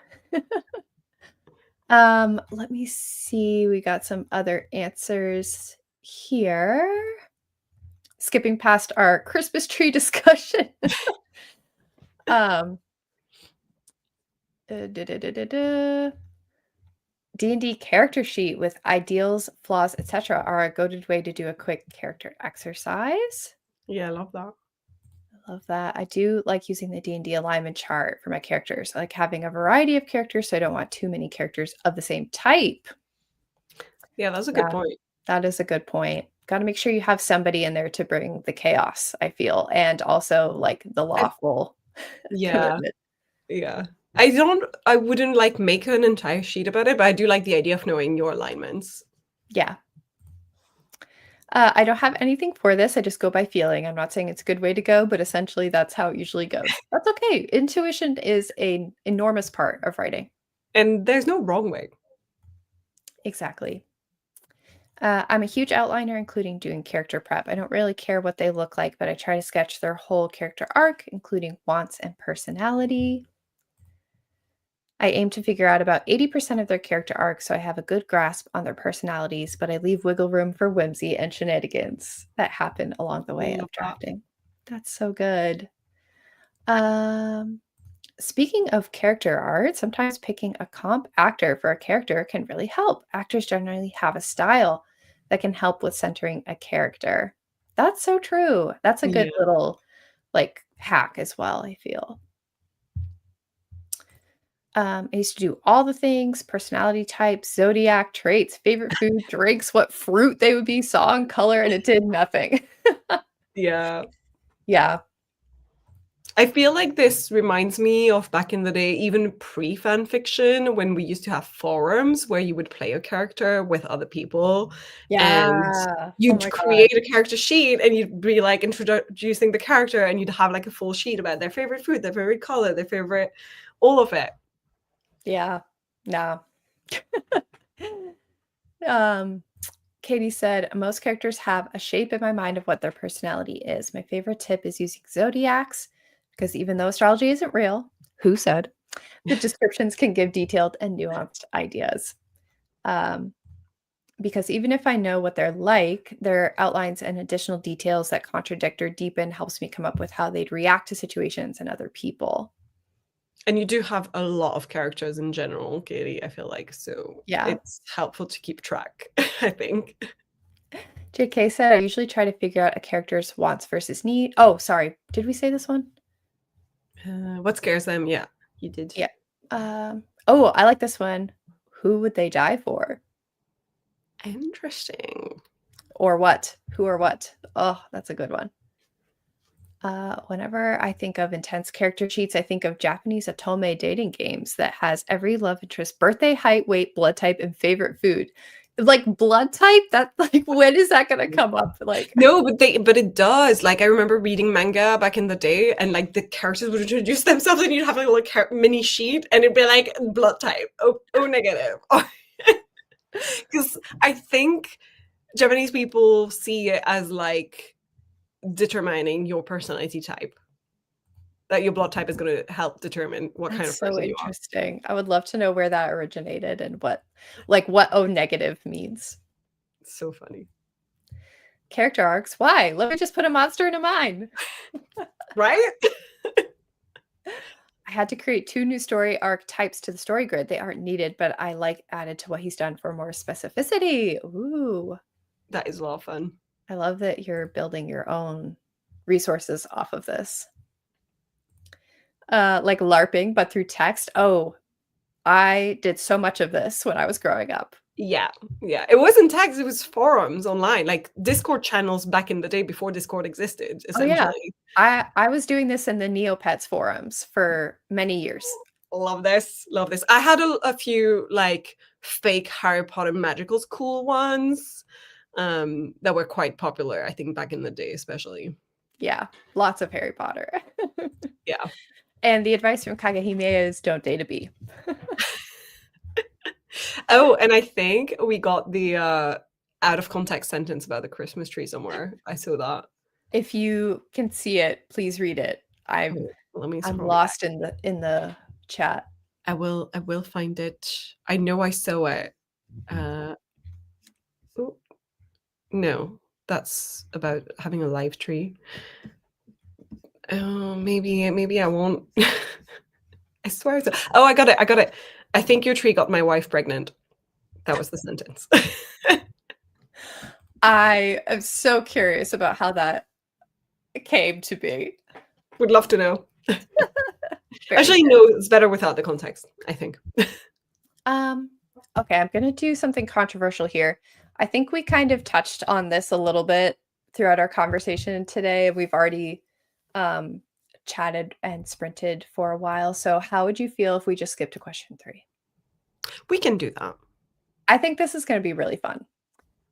Let me see. We got some other answers here. Skipping past our Christmas tree discussion. D&D character sheet with ideals, flaws, etc. are a goated way to do a quick character exercise. Yeah, I love that. I love that. I do like using the D&D alignment chart for my characters. I like having a variety of characters, so I don't want too many characters of the same type. Yeah, that's a good point. That is a good point. Got to make sure you have somebody in there to bring the chaos, I feel, and also like the lawful commitment. Yeah. I wouldn't like make an entire sheet about it, but I do like the idea of knowing your alignments. Yeah. I don't have anything for this. I just go by feeling. I'm not saying it's a good way to go, but essentially that's how it usually goes. That's okay. Intuition is an enormous part of writing. And there's no wrong way. Exactly. I'm a huge outliner, including doing character prep. I don't really care what they look like, but I try to sketch their whole character arc, including wants and personality. I aim to figure out about 80% of their character arc, so I have a good grasp on their personalities, but I leave wiggle room for whimsy and shenanigans that happen along the way of drafting. That's so good. Speaking of character art, sometimes picking a comp actor for a character can really help. Actors generally have a style that can help with centering a character. That's so true. That's a good little like hack as well, I feel. I used to do all the things, personality types, zodiac traits, favorite food, drinks, what fruit they would be, song, color, and it did nothing. Yeah. Yeah. I feel like this reminds me of back in the day, even pre-fan fiction, when we used to have forums where you would play a character with other people and Yeah. Oh you'd my god. create a character sheet and you'd be like introducing the character and you'd have like a full sheet about their favorite food, their favorite color, their favorite, all of it. Yeah. No. Um, Katie said, most characters have a shape in my mind of what their personality is. My favorite tip is using zodiacs because even though astrology isn't real, who said? The descriptions can give detailed and nuanced ideas. Um, because even if I know what they're like, their outlines and additional details that contradict or deepen helps me come up with how they'd react to situations and other people. And you do have a lot of characters in general, Katie, I feel like. So Yeah. it's helpful to keep track, I think. JK said, I usually try to figure out a character's wants versus need. Oh, sorry. Did we say this one? What scares them? Yeah, you did. Yeah. Oh, I like this one. Who would they die for? Interesting. Or what? Who or what? Oh, that's a good one. Whenever I think of intense character sheets, I think of Japanese otome dating games that has every love interest, birthday, height, weight, blood type, and favorite food. Like blood type, that like when is that gonna come up? Like No, but it does. Like I remember reading manga back in the day, and like the characters would introduce themselves, and you'd have like a little mini sheet, and it'd be like blood type, O negative. Because I think Japanese people see it as like determining your personality type. That your blood type is going to help determine what kind that's of so person you are. interesting. I would love to know where that originated and what O negative means. It's so funny, Character arcs. Why? Let me just put a monster in a mine. right? I had to create 2 new story arc types to the story grid. They aren't needed, but I like added to what he's done for more specificity. Ooh. That is a lot of fun. I love that you're building your own resources off of this. Like LARPing, but through text. Oh, I did so much of this when I was growing up. Yeah, yeah. It wasn't text, it was forums online, like Discord channels back in the day before Discord existed, Oh yeah. essentially. I was doing this in the Neopets forums for many years. Love this, love this. I had a few like fake Harry Potter magical school ones that were quite popular, I think, back in the day, especially. Yeah, lots of Harry Potter. Yeah. And the advice from Kagehime is don't date a bee. Oh, and I think we got the out of context sentence about the Christmas tree somewhere. I saw that. If you can see it, please read it. I'm Let me I'm scroll back. lost in the chat. I will find it. I know I saw it. Oh, no, that's about having a live tree. Oh, maybe I won't. I swear it's oh, I got it. I got it. I think your tree got my wife pregnant. That was the sentence. I am so curious about how that came to be. Would love to know. Actually, Good. no, it's better without the context, I think. Um, okay, I'm gonna do something controversial here. I think we kind of touched on this a little bit throughout our conversation today. We've already um, chatted and sprinted for a while. So, how would you feel if we just skipped to question 3? We can do that. I think this is going to be really fun.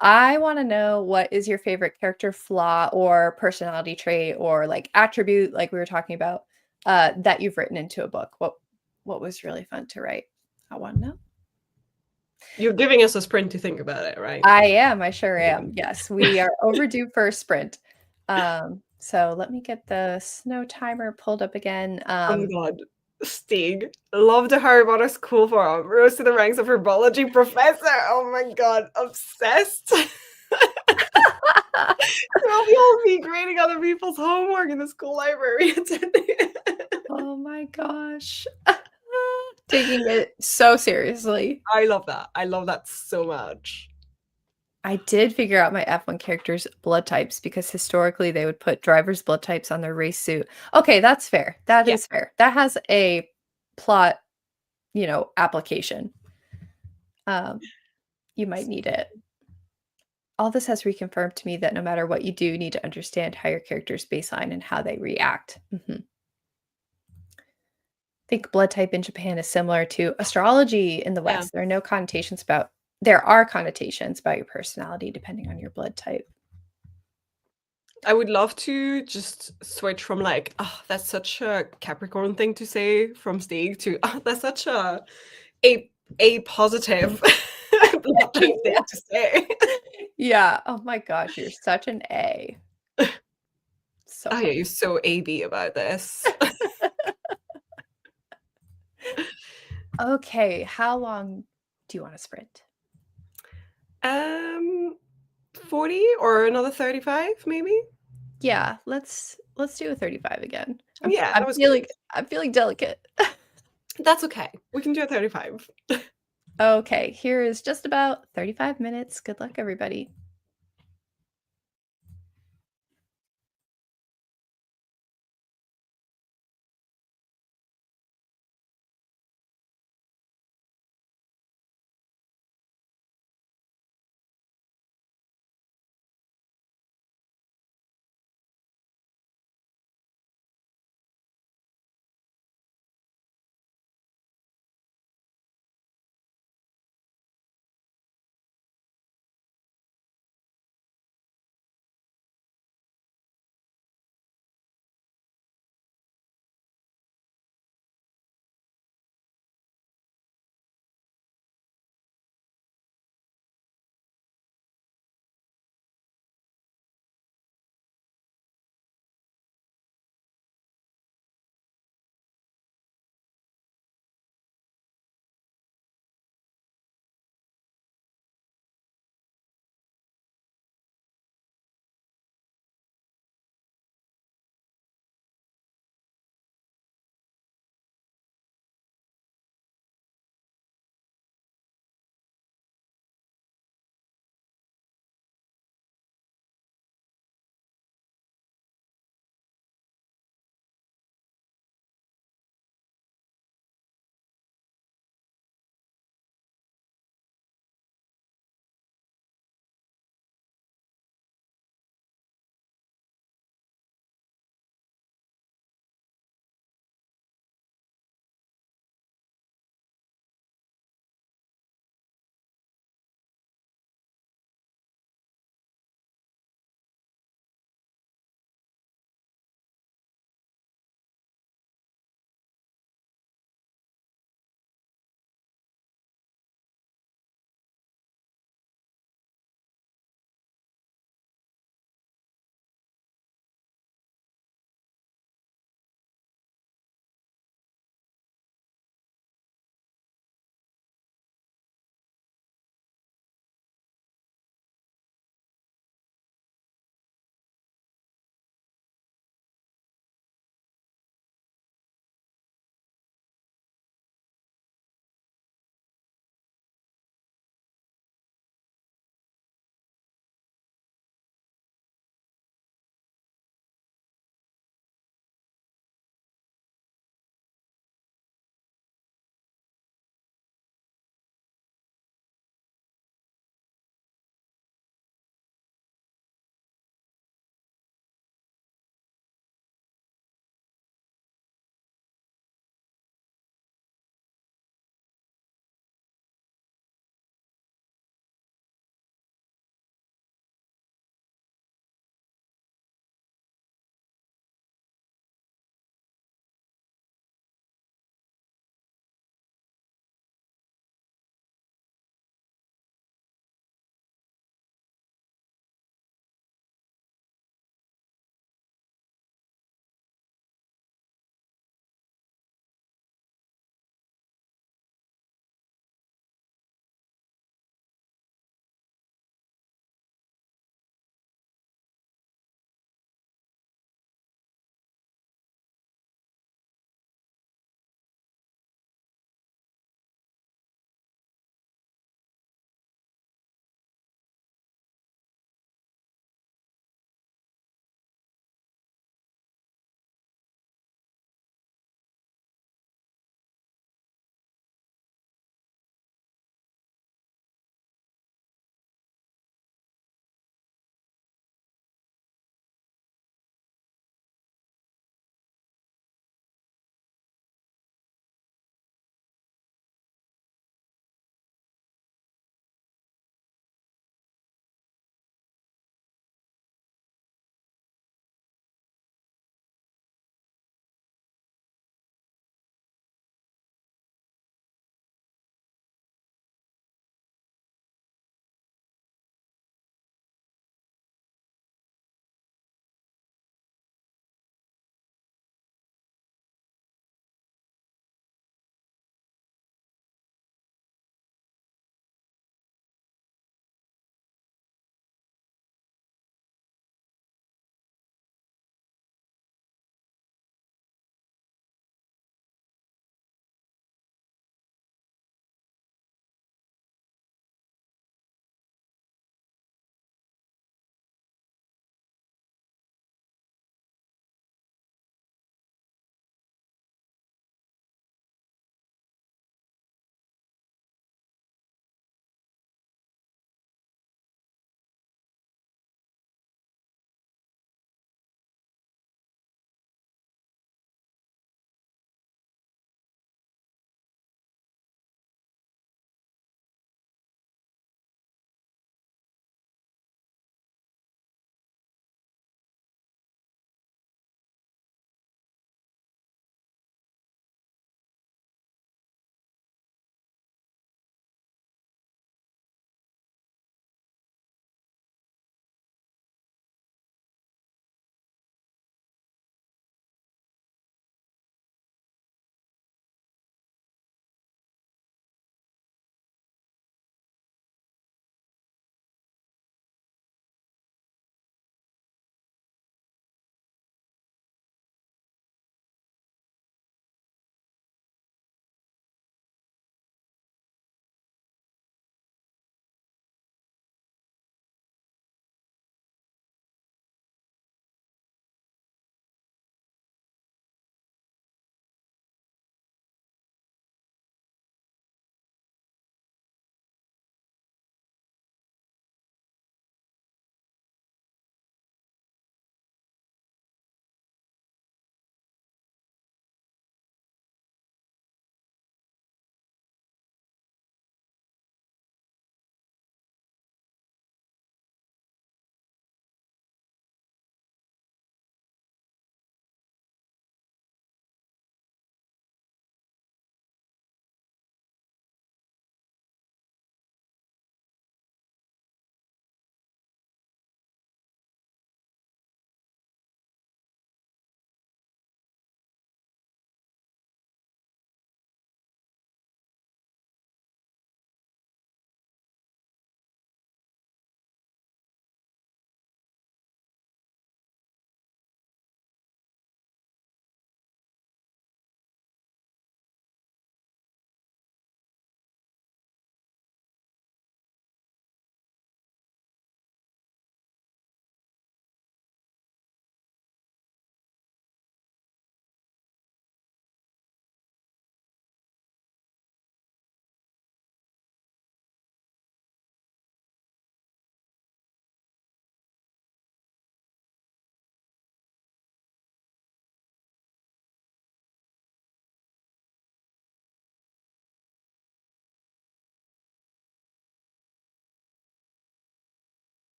I want to know what is your favorite character flaw or personality trait or like attribute, like we were talking about, that you've written into a book. What was really fun to write? I want to know. You're giving us a sprint to think about it, right? I am. I sure am. Yes, we are overdue for a sprint. So let me get the snow timer pulled up again. Oh my god. Stig. Love the Harry Potter school forum. Rose to the ranks of herbology professor. Oh my god. Obsessed. We all be grading other people's homework in the school library. Oh my gosh. Taking it so seriously. I love that. I love that so much. I did figure out my F1 characters' blood types because historically they would put driver's blood types on their race suit. Okay, that's fair. That Yeah. is fair. That has a plot, application. You might need it. All this has reconfirmed to me that no matter what you do, you need to understand how your character's baseline and how they react. Mhm. think blood type in Japan is similar to astrology in the Yeah. West. There are connotations about your personality depending on your blood type. I would love to just switch from like, "Oh, that's such a Capricorn thing to say," from Stig to, "Oh, that's such a a positive blood type thing Yeah. to say." Yeah. Oh my gosh, you're such an A. So Oh, yeah, funny. you're so AB about this. Okay, how long do you wanna sprint? Um, 40 or another 35 maybe? Yeah, let's do a 35 again. Yeah, that was good. I'm feeling delicate. That's okay. We can do a 35. Okay, here is just about 35 minutes. Good luck, everybody.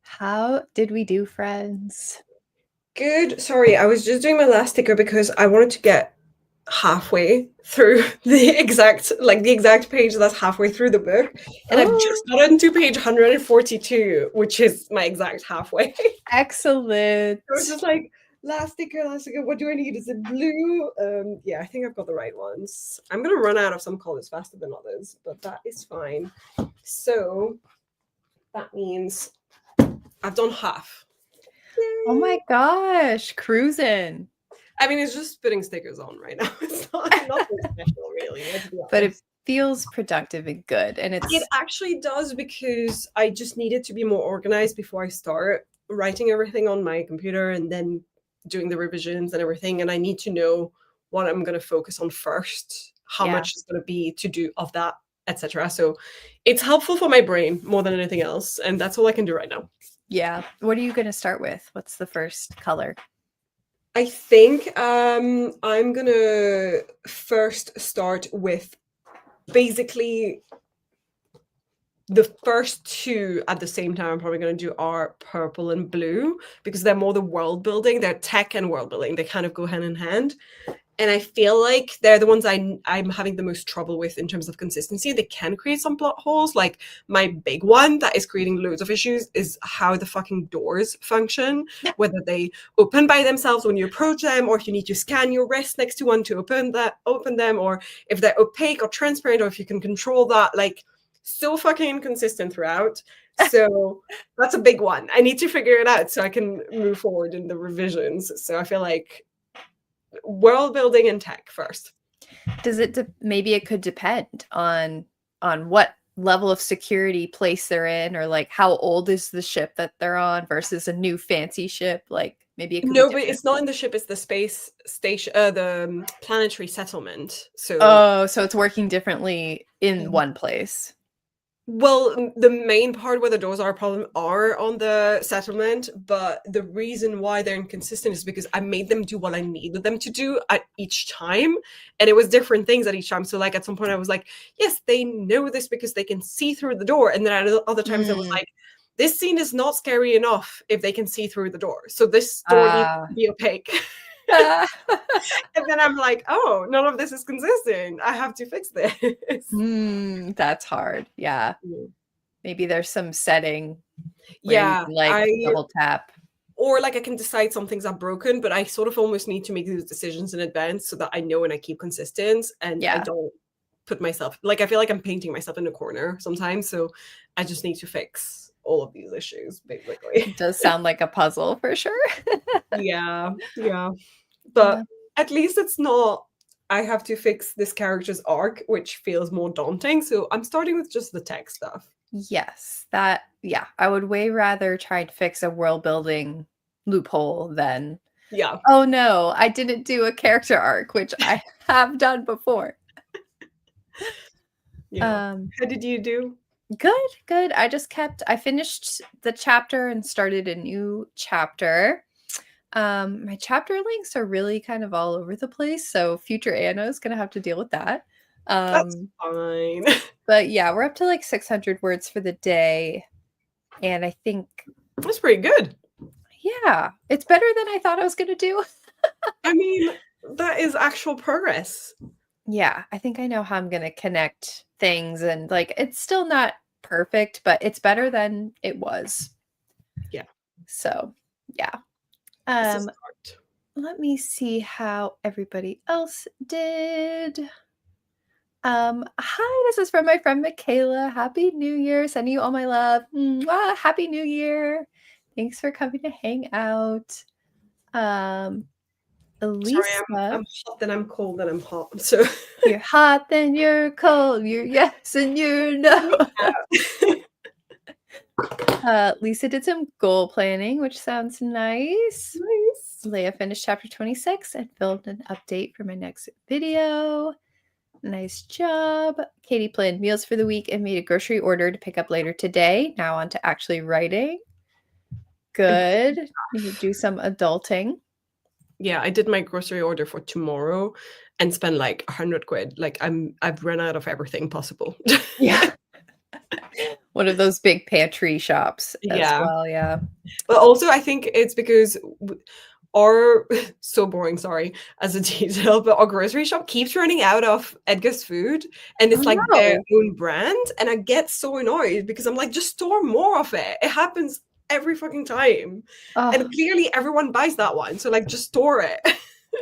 How did we do, friends? Good. Sorry, I was just doing my last sticker because I wanted to get halfway through the exact page that's halfway through the book, and I've just gotten to page 142, which is my exact halfway. Excellent. So it's just like last sticker, last sticker. What do I need? Is it blue? Yeah, I think I've got the right ones. I'm gonna run out of some colors faster than others, but that is fine. So that means I've done half. Oh my gosh, cruising. I mean, it's just putting stickers on right now. It's not nothing special, really. Let's be honest. But it feels productive and good, and It it's actually does, because I just needed to be more organized before I start writing everything on my computer and then doing the revisions and everything. And I need to know what I'm going to focus on first, how Yeah. much is going to be to do of that, etc. So it's helpful for my brain more than anything else. And that's all I can do right now. Yeah. What are you going to start with? What's the first color? I think I'm going to first start with basically the first two at the same time I'm probably going to do are purple and blue, because they're more the world building. They're tech and world building. They kind of go hand in hand. And I feel like they're the ones I'm having the most trouble with in terms of consistency. They can create some plot holes. Like my big one that is creating loads of issues is how the fucking doors function, whether they open by themselves when you approach them, or if you need to scan your wrist next to one to open them, or if they're opaque or transparent, or if you can control that. Like, so fucking inconsistent throughout. So that's a big one. I need to figure it out so I can move forward in the revisions. So I feel like world building and tech first. Does it maybe it could depend on what level of security place they're in, or like how old is the ship that they're on versus a new fancy ship? Like maybe it could No, but it's not in the ship, it's the space station, the planetary settlement. So so it's working differently in one place. Well, the main part where the doors are a problem are on the settlement, but the reason why they're inconsistent is because I made them do what I needed them to do at each time, and it was different things at each time. So, like, at some point I was like, yes, they know this because they can see through the door, and then at other times I was like, this scene is not scary enough if they can see through the door, so this door needs to be opaque. And then I'm like, oh, none of this is consistent. I have to fix this. That's hard. Yeah. Maybe there's some setting where Yeah, you can, like, double tap. Or like I can decide some things are broken, but I sort of almost need to make these decisions in advance so that I know and I keep consistent, and I don't put myself, like, I feel like I'm painting myself in a corner sometimes. So I just need to fix all of these issues, basically. It does sound like a puzzle for sure. Yeah. But at least it's not, I have to fix this character's arc, which feels more daunting. So I'm starting with just the tech stuff. Yes, I would way rather try and fix a world building loophole than, oh no, I didn't do a character arc, which I have done before. How did you do? Good. I finished the chapter and started a new chapter. My chapter links are really kind of all over the place, so future Anna is gonna have to deal with that. That's fine. But yeah, we're up to like 600 words for the day, and I think that's pretty good. Yeah, it's better than I thought I was gonna do. I mean, that is actual progress. Yeah, I think I know how I'm gonna connect things, and like it's still not perfect, but it's better than it was. Yeah. So yeah. Let me see how everybody else did. Hi, this is from my friend Michaela. Happy New Year. Sending you all my love. Mwah, Happy New Year. Thanks for coming to hang out. Elisa. Sorry, I'm hot, then I'm cold, then I'm hot. So you're hot, then you're cold. You're yes, and you're no. Lisa did some goal planning, which sounds nice. Leia finished chapter 26 and filmed an update for my next video. Nice job. Katie planned meals for the week and made a grocery order to pick up later today. Now on to actually writing. Good. You do some adulting. Yeah, I did my grocery order for tomorrow and spent like 100 quid. Like I've run out of everything possible. Yeah. One of those big pantry shops as Yeah. well, yeah. But also I think it's because our so boring, sorry, as a detail, but our grocery shop keeps running out of Edgar's food and Oh, it's like their no. own brand. And I get so annoyed because I'm like, just store more of it. It happens every fucking time. And Oh, clearly everyone buys that one. So like just store it.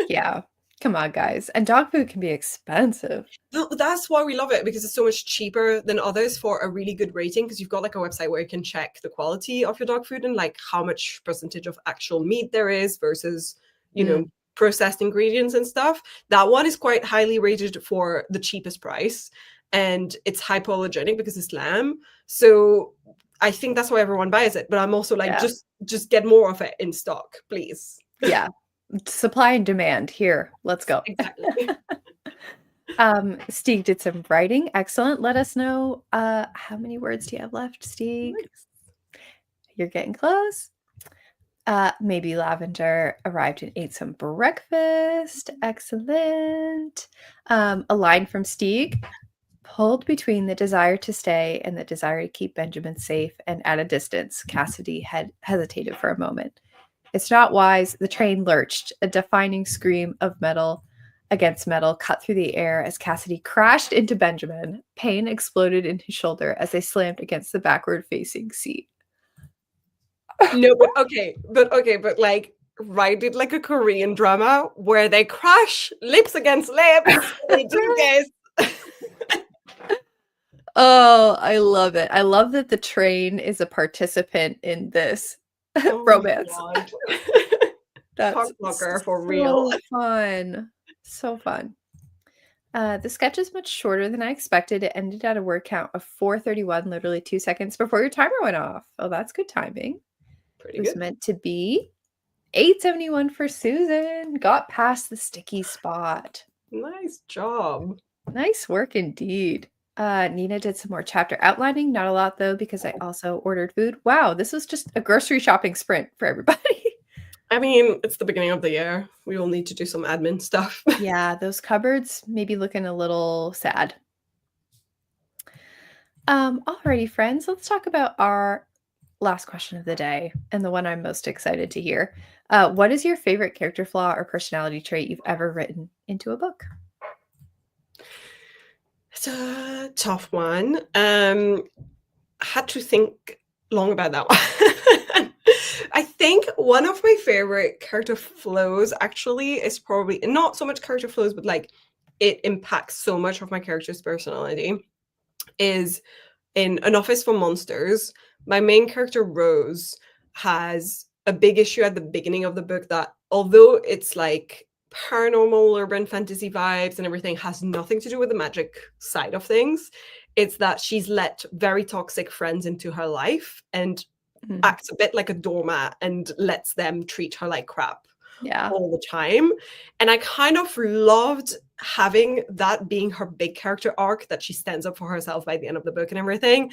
yeah. Come on, guys. And dog food can be expensive. That's why we love it, because it's so much cheaper than others for a really good rating, because you've got like a website where you can check the quality of your dog food and like how much percentage of actual meat there is versus, you know, Mm, processed ingredients and stuff. That one is quite highly rated for the cheapest price, and it's hypoallergenic because it's lamb. So I think that's why everyone buys it. But I'm also like, yeah. just get more of it in stock, please. Yeah. Supply and demand. Here, let's go. Exactly. Stieg did some writing. Excellent. Let us know how many words do you have left, Stieg? Nice. You're getting close. Maybe Lavender arrived and ate some breakfast. Excellent. A line from Stieg. Pulled between the desire to stay and the desire to keep Benjamin safe and at a distance, Cassidy had hesitated for a moment. It's not wise. The train lurched. A deafening scream of metal against metal cut through the air as Cassidy crashed into Benjamin. Pain exploded in his shoulder as they slammed against the backward facing seat. No, but like write it like a Korean drama where they crash lips against lips. They do this. Oh, I love it. I love that the train is a participant in this Oh romance. my god. That's Cockblocker for real. so fun. So fun. The sketch is much shorter than I expected. It ended at a word count of 431, literally 2 seconds before your timer went off. Oh, that's good timing. Pretty It was good. meant to be 871 for Susan. Got past the sticky spot. Nice job. Nice work indeed. Nina did some more chapter outlining. Not a lot though, because I also ordered food. Wow, this was just a grocery shopping sprint for everybody. I mean, it's the beginning of the year. We all need to do some admin stuff. Yeah, those cupboards may be looking a little sad. Alrighty, friends, let's talk about our last question of the day and the one I'm most excited to hear. What is your favorite character flaw or personality trait you've ever written into a book? It's a tough one. Had to think long about that one. I think one of my favorite character flows actually is probably not so much character flows, but like it impacts so much of my character's personality. Is in An Office for Monsters, my main character Rose has a big issue at the beginning of the book that although it's like paranormal urban fantasy vibes and everything has nothing to do with the magic side of things, it's that she's let very toxic friends into her life and Mhm. acts a bit like a doormat and lets them treat her like crap Yeah. all the time. And I kind of loved having that being her big character arc, that she stands up for herself by the end of the book and everything,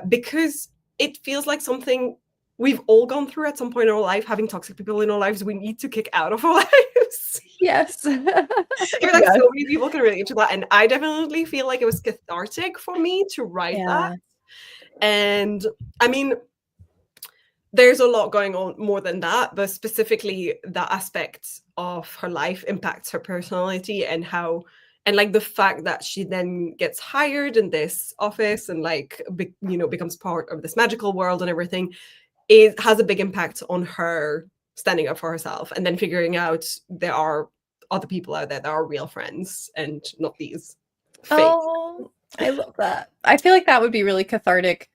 because it feels like something we've all gone through at some point in our life, having toxic people in our lives we need to kick out of our lives. Yes. I feel like Yes. so many people can relate to that. And I definitely feel like it was cathartic for me to write that. Yeah. And I mean, there's a lot going on more than that, but specifically that aspect of her life impacts her personality and how, and like the fact that she then gets hired in this office and like becomes part of this magical world and everything, it has a big impact on her standing up for herself and then figuring out there are other people out there that are real friends and not these fake. Oh, I love that. I feel like that would be really cathartic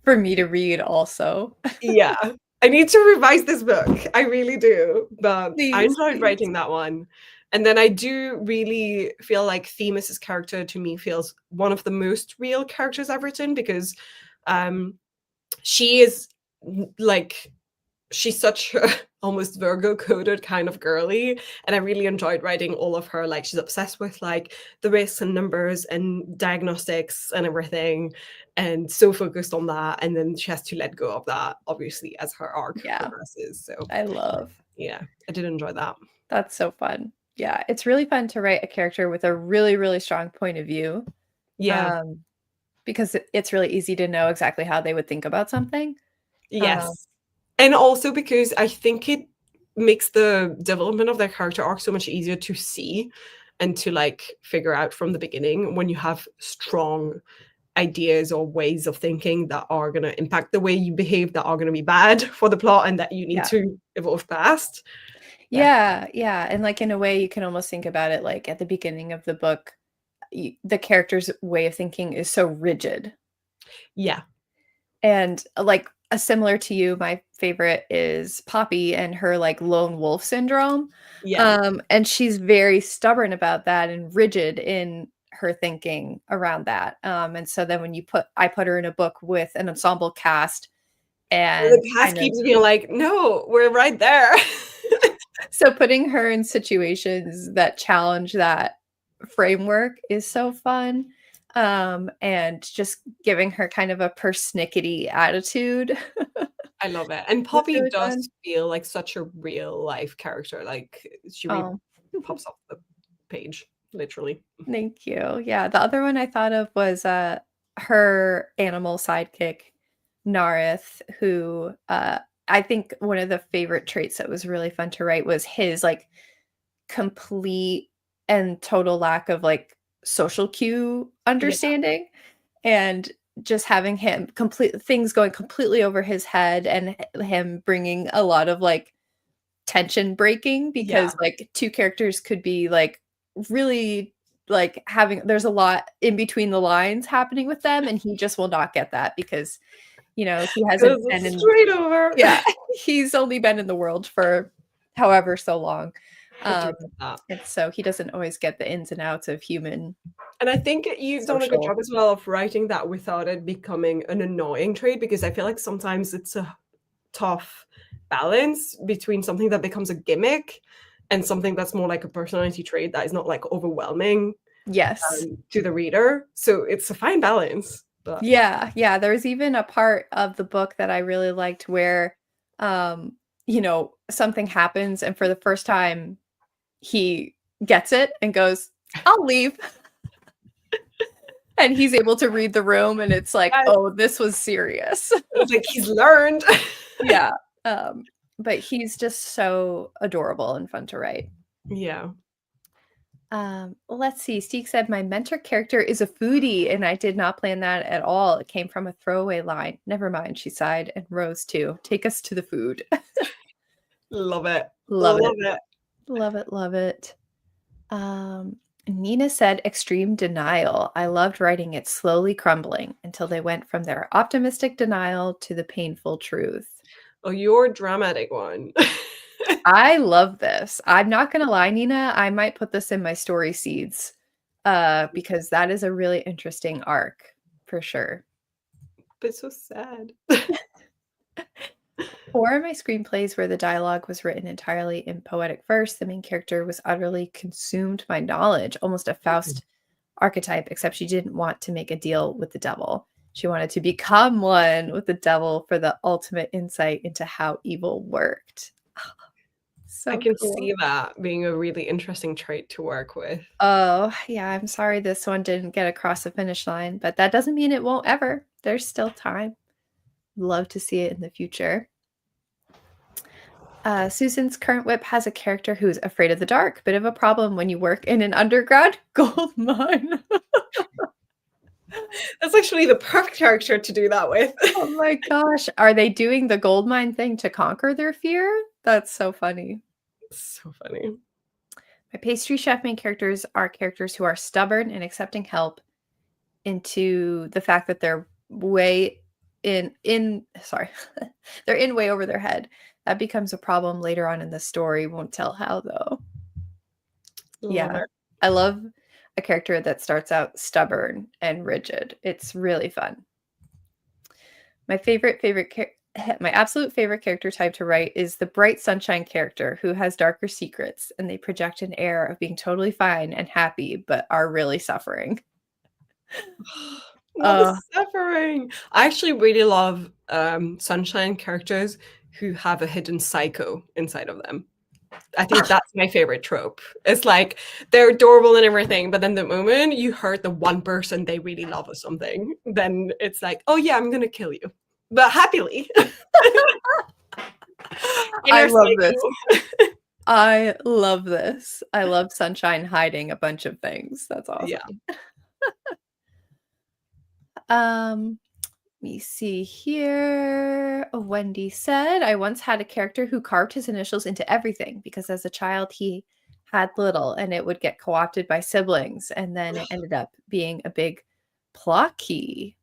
for me to read also. Yeah. I need to revise this book. I really do. But I Please, enjoyed please. writing that one. And then I do really feel like Themis's character to me feels one of the most real characters I've written, because she is like, she's such a almost Virgo coded kind of girly, and I really enjoyed writing all of her. Like she's obsessed with like the risks and numbers and diagnostics and everything, and so focused on that, and then she has to let go of that obviously as her arc Yeah, progresses. So I love. yeah, I did enjoy that. That's so fun. Yeah, it's really fun to write a character with a really, really strong point of view, Yeah. because it's really easy to know exactly how they would think about something. Um, Yes. And also because I think it makes the development of their character arc so much easier to see and to like figure out from the beginning when you have strong ideas or ways of thinking that are going to impact the way you behave, that are going to be bad for the plot and that you need yeah. to evolve past. Yeah. Yeah, yeah, and, like, in a way, you can almost think about it, like, at the beginning of the book, the character's way of thinking is so rigid. Yeah. And, similar to you, my favorite is Poppy and her, like, lone wolf syndrome. Yeah. And she's very stubborn about that and rigid in her thinking around that. And so then when I put her in a book with an ensemble cast and The cast kind of keeps being like, no, we're right there. so putting her in situations that challenge that framework is so fun. And just giving her kind of a persnickety attitude I love it. And was Poppy really does fun. feel like such a real life character. Like she really Oh, pops off the page, literally. thank you. Yeah, the other one I thought of was her animal sidekick, Nareth, who I think one of the favorite traits that was really fun to write was his like complete and total lack of like social cue Yeah. understanding, and just having him complete things going completely over his head, and him bringing a lot of like tension breaking, Yeah. because like two characters could be like really like having there's a lot in between the lines happening with them, and he just will not get that because he hasn't Goes been in straight over. yeah he's only been in the world for however so long. I do um love that. and so he doesn't always get the ins and outs of human And I think you've done a good social. job as well of writing that without it becoming an annoying trait, because I feel like sometimes it's a tough balance between something that becomes a gimmick and something that's more like a personality trait that is not like overwhelming Yes. to the reader. So it's a fine balance. But Yeah, there's even a part of the book that I really liked where, something happens, and for the first time, he gets it and goes, "I'll leave." And he's able to read the room, and it's like, yes, "Oh, this was serious." it's like he's learned. Yeah, but he's just so adorable and fun to write. Yeah. Let's see. Steek said, "My mentor character is a foodie, and I did not plan that at all. It came from a throwaway line. Never mind," she sighed, and rose too. "Take us to the food." Love it. Love Love it. it. Love it. Love it. Um, Nina said, "Extreme denial. I loved writing it slowly crumbling until they went from their optimistic denial to the painful truth." Oh, your dramatic one. I love this. I'm not gonna lie, Nina, I might put this in my story seeds, because that is a really interesting arc for sure. But so sad. Or my screenplays where the dialogue was written entirely in poetic verse, the main character was utterly consumed by knowledge, almost a Faust archetype, except she didn't want to make a deal with the devil. She wanted to become one with the devil for the ultimate insight into how evil worked. I So can cool. see that being a really interesting trait to work with. Oh, yeah, I'm sorry this one didn't get across the finish line, but that doesn't mean it won't ever. There's still time. Love to see it in the future. Susan's current whip has a character who's afraid of the dark, bit of a problem when you work in an underground gold mine. That's actually the perfect character to do that with. Oh my gosh. Are they doing the gold mine thing to conquer their fear? That's so funny. So funny. My pastry chef main characters are characters who are stubborn and accepting help into the fact that they're way in sorry. They're in way over their head. That becomes a problem later on in the story. Won't tell how though. Love Yeah. it. I love a character that starts out stubborn and rigid. It's really fun. My my absolute favorite character type to write is the bright sunshine character who has darker secrets, and they project an air of being totally fine and happy but are really suffering. Not the Uh suffering. I actually really love sunshine characters who have a hidden psycho inside of them. I think that's my favorite trope. It's like they're adorable and everything, but then the moment you hurt the one person they really love or something, then it's like, oh yeah, I'm gonna kill you, but happily. I Inner love this. psycho. I love this. I love Sunshine hiding a bunch of things. That's Yeah. awesome. Um, Let me see here. Wendy said, I once had a character who carved his initials into everything because as a child he had little and it would get co-opted by siblings. And then it ended up being a big plot key.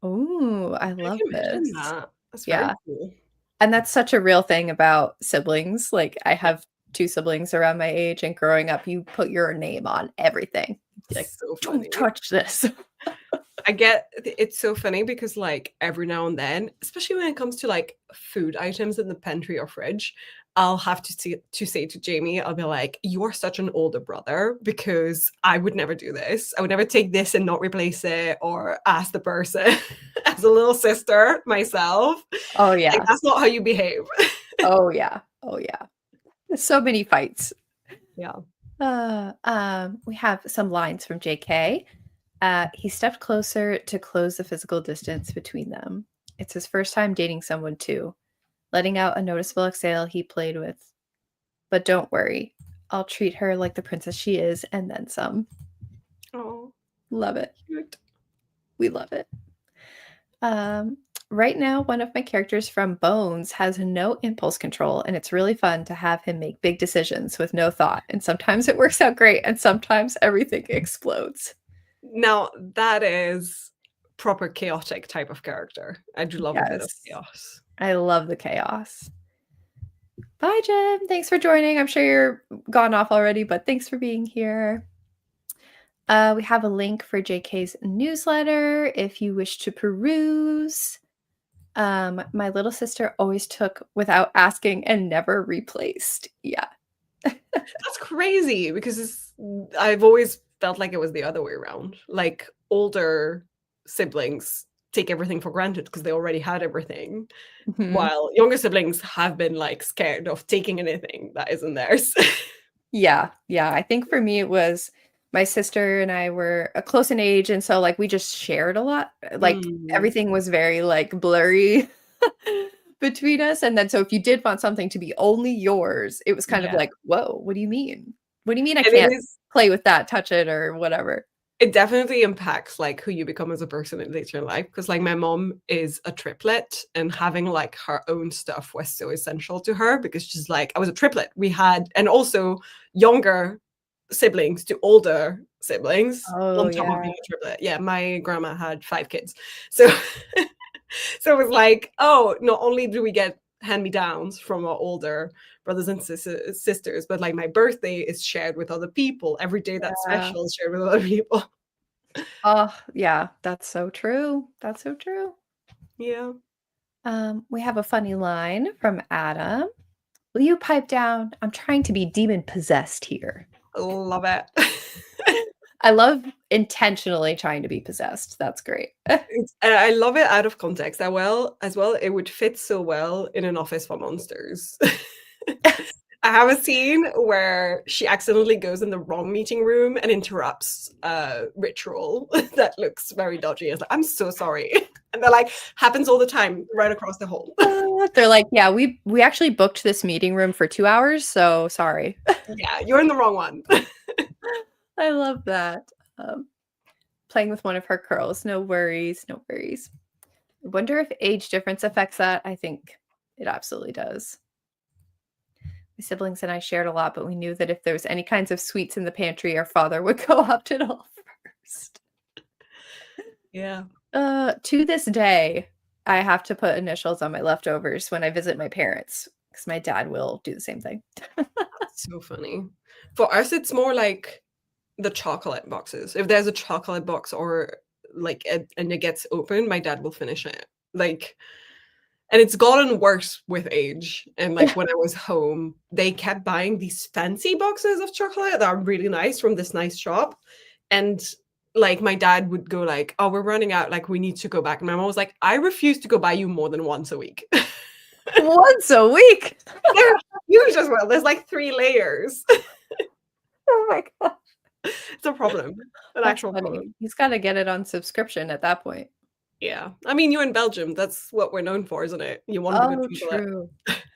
Ooh, I I love can imagine this. that. That's very Yeah. cool. And that's such a real thing about siblings. Like I Yeah, have two siblings around my age, and growing up, you put your name on everything. You're like, so don't funny. touch this. I get it's so funny because like every now and then, especially when it comes to like food items in the pantry or fridge, I'll have to say to Jamie, I'll be like, "You are such an older brother because I would never do this. I would never take this and not replace it or ask the person as a little sister myself. Oh Like yeah. that's not how you behave." Oh yeah. Oh yeah. So many fights. Yeah. We have some lines from JK. He stepped closer to close the physical distance between them. It's his first time dating someone too. Letting out a noticeable exhale he played with. But don't worry. I'll treat her like the princess she is and then some. Oh, Love it. cute. We love it. Right now, one of my characters from Bones has no impulse control, and it's really fun to have him make big decisions with no thought. And sometimes it works out great, and sometimes everything explodes. Now that is proper chaotic type of character. I do love a bit of Yes. chaos. I love the chaos. Bye, Jim. Thanks for joining. I'm sure you're gone off already, but thanks for being here. We have a link for JK's newsletter if you wish to peruse. My little sister always took without asking and never replaced. Yeah. That's crazy because I've always felt like it was the other way around. Like older siblings take everything for granted because they already had everything, Mhm. while younger siblings have been like scared of taking anything that isn't theirs. Yeah, yeah. I think for me it was my sister and I were close in age, and so like we just shared a lot. Like Mm, everything was very like blurry between us. And then so if you did want something to be only yours, it was kind of yeah, like, whoa, what do you mean? What do you mean I and it can't is. play with that, touch it, or whatever? It definitely impacts like who you become as a person in later in life. Because like my mom is a triplet, and having like her own stuff was so essential to her because she's like, I was a triplet. We had, and also younger siblings to older siblings Oh on top of yeah. being a triplet. Yeah, my grandma had 5 kids. So so it was like, oh, not only do we get hand-me-downs from our older brothers and sisters, but like my birthday is shared with other people. Every day that's Yeah. special is shared with other people. Oh, yeah, that's so true. That's so true. Yeah. We have a funny line from Adam. Will you pipe down? I'm trying to be demon possessed here. Love it. I love intentionally trying to be possessed. That's great. I love it out of context as well. It would fit so well in an office for monsters. I have a scene where she accidentally goes in the wrong meeting room and interrupts a ritual that looks very dodgy. It's like, I'm so sorry. And they're like, happens all the time right across the hall. They're like, yeah, we actually booked this meeting room for 2 hours, so sorry. Yeah, you're in the wrong one. I love that. Playing with one of her curls. No worries, no worries. I wonder if age difference affects that. I think it absolutely does. My siblings and I shared a lot, but we knew that if there was any kinds of sweets in the pantry, our father would co-opt it all first. Yeah. To this day, I have to put initials on my leftovers when I visit my parents because my dad will do the same thing. That's so funny. For us, it's more like the chocolate boxes. If there's a chocolate box or like and it gets open, my dad will finish it. Like, and it's gotten worse with age. And like when I was home, they kept buying these fancy boxes of chocolate that are really nice from this nice shop. And like my dad would go like, "Oh, we're running out. Like we need to go back." And my mom was like, "I refuse to go buy you more than once a week." Once a week. They're huge as well. There's like 3 layers. Oh my god. It's a problem, an That's actual funny. problem. He's gotta get it on subscription at that point. Yeah. I mean, you're in Belgium. That's what we're known for, isn't it? You want the good Oh, chocolate. true.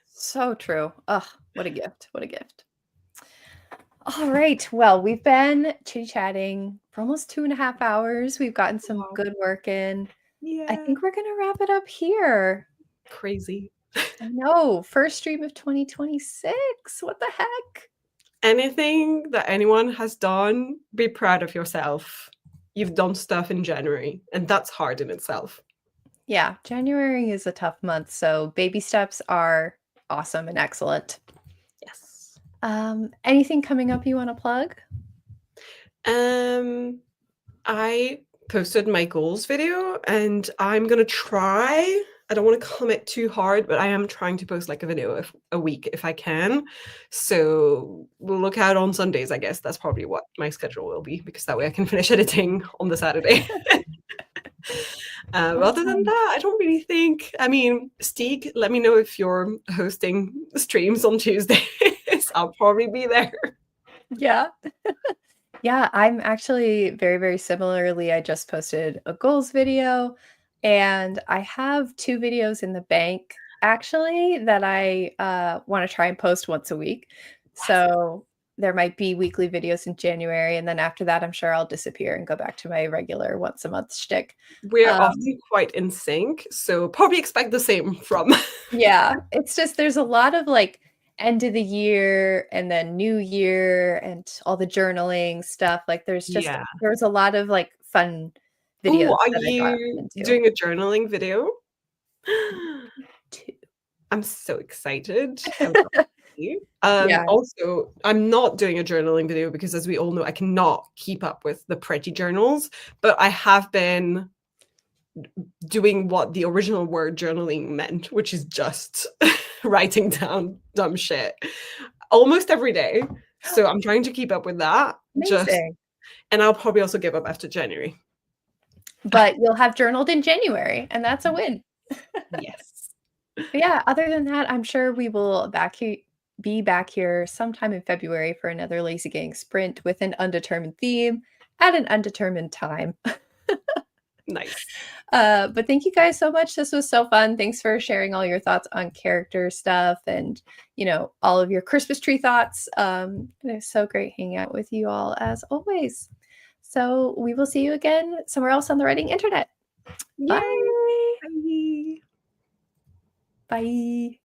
So true. Ugh, what a gift. What a gift. All right. Well, we've been chitty-chatting for almost 2.5 hours. We've gotten some Wow. good work in. I Yeah. think we're gonna wrap it up here. Crazy. I know. First stream of 2026. What the heck? Anything that anyone has done, be proud of yourself. You've done stuff in January, and that's hard in itself. Yeah, January is a tough month, so baby steps are awesome and excellent. Yes. Anything coming up you want to plug? I posted my goals video, and I'm gonna try. I don't want to commit too hard, but I am trying to post like a video a week if I can. So we'll look out on Sundays, I guess. That's probably what my schedule will be, because that way I can finish editing on the Saturday. Other than that, I don't really think. I mean, Stieg, let me know if you're hosting streams on Tuesdays. I'll probably be there. Yeah. Yeah, I'm actually very, very similarly. I just posted a goals video and I have 2 videos in the bank actually that I want to try and post once a week. So there might be weekly videos in January, and then after that, I'm sure I'll disappear and go back to my regular once a month shtick. We're often quite in sync, so probably expect the same from. Yeah, it's just there's a lot of like end of the year and then new year and all the journaling stuff. Like Yeah. there's a lot of like fun Oh, videos are that I got you into. doing a journaling video? Too. I'm so excited. You. Yeah. Also, I'm not doing a journaling video because, as we all know, I cannot keep up with the pretty journals, but I have been doing what the original word journaling meant, which is just writing down dumb shit almost every day. So I'm trying to keep up with that. Amazing. And I'll probably also give up after January. But you'll have journaled in January, and that's a win. Yes. But yeah, other than that, I'm sure we will be back here sometime in February for another Lazy Gang sprint with an undetermined theme at an undetermined time. Nice. But thank you guys so much. This was so fun. Thanks for sharing all your thoughts on character stuff and, all of your Christmas tree thoughts. It was so great hanging out with you all as always. So we will see you again somewhere else on the writing internet. Yay. Bye. Bye. Bye.